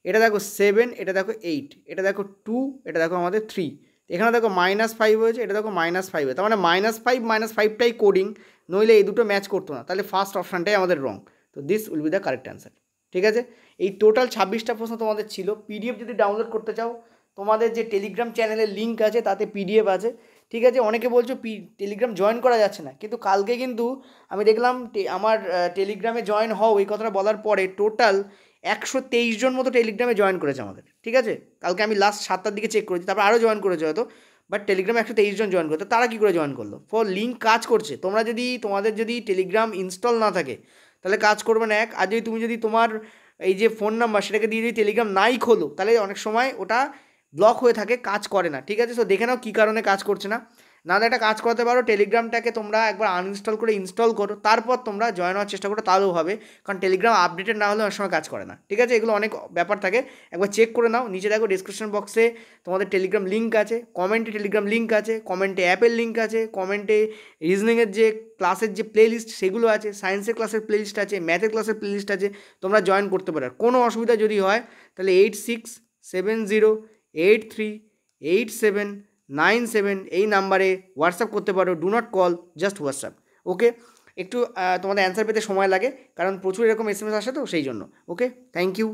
এটা দেখো 7, এটা দেখো 8, এটা দেখো 2, এটা দেখো আমাদের 3, এখানে দেখো -5 হয়েছে, এটা দেখো -5 হয়েছে, তার মানে -5টাই কোডিং, নইলে এই দুটো ম্যাচ করতো না, তাহলে ফার্স্ট অপশানটাই আমাদের রং। তো this will be the correct answer, ঠিক আছে? এই টোটাল 26টা প্রশ্ন তোমাদের ছিল। PDF যদি ডাউনলোড করতে চাও, তোমাদের যে টেলিগ্রাম চ্যানেলের লিঙ্ক আছে তাতে PDF আছে, ঠিক আছে? অনেকে বলছো টেলিগ্রাম জয়েন করা যাচ্ছে না, কিন্তু কালকে কিন্তু আমি দেখলাম আমার টেলিগ্রামে জয়েন হও এই কথাটা বলার পরে টোটাল 123 জন মতো টেলিগ্রামে জয়েন করেছে আমাদের, ঠিক আছে? কালকে আমি লাস্ট 7টার দিকে চেক করেছি, তারপর আরও জয়েন করেছে হয়তো, বাট টেলিগ্রামে 123 জন জয়েন করতো। তারা কী করে জয়েন করলো, লিঙ্ক কাজ করছে। তোমাদের যদি টেলিগ্রাম ইনস্টল না থাকে তাহলে কাজ করবে না, আর যদি তুমি যদি তোমার এই যে ফোন নাম্বার সেটাকে দিয়ে যদি টেলিগ্রাম নাই খোলো, তাহলে অনেক সময় ওটা ব্লক হয়ে থাকে, কাজ করে না, ঠিক আছে? সো দেখে নাও কী কারণে কাজ করছে না। নাহলে একটা কাজ করতে পারো, টেলিগ্রামটাকে তোমরা একবার আনইনস্টল করে ইনস্টল করো, তারপর তোমরা জয়েন হওয়ার চেষ্টা করো, তাহলেও হবে। কারণ টেলিগ্রাম আপডেটেড না হলে অনেক সময় কাজ করে না, ঠিক আছে? এগুলো অনেক ব্যাপার থাকে, একবার চেক করে নাও। নিচে দেখো ডিসক্রিপশন বক্সে তোমাদের টেলিগ্রাম লিঙ্ক আছে, কমেন্টে টেলিগ্রাম লিঙ্ক আছে, কমেন্টে অ্যাপের লিঙ্ক আছে, কমেন্টে রিজনিংয়ের যে ক্লাসের যে প্লেলিস্ট সেগুলো আছে, সায়েন্সের ক্লাসের প্লেলিস্ট আছে, ম্যাথের ক্লাসের প্লেলিস্ট আছে, তোমরা জয়েন করতে পারো। কোনো অসুবিধা যদি হয় তাহলে 8670878797 এই নাম্বারে হোয়াটসঅ্যাপ করতে পারো। Do not call, just WhatsApp. Okay, একটু তোমাদের অ্যান্সার পেতে সময় লাগে, কারণ প্রচুর এরকম SMS আসে, তো সেই জন্য। ওকে, থ্যাংক ইউ।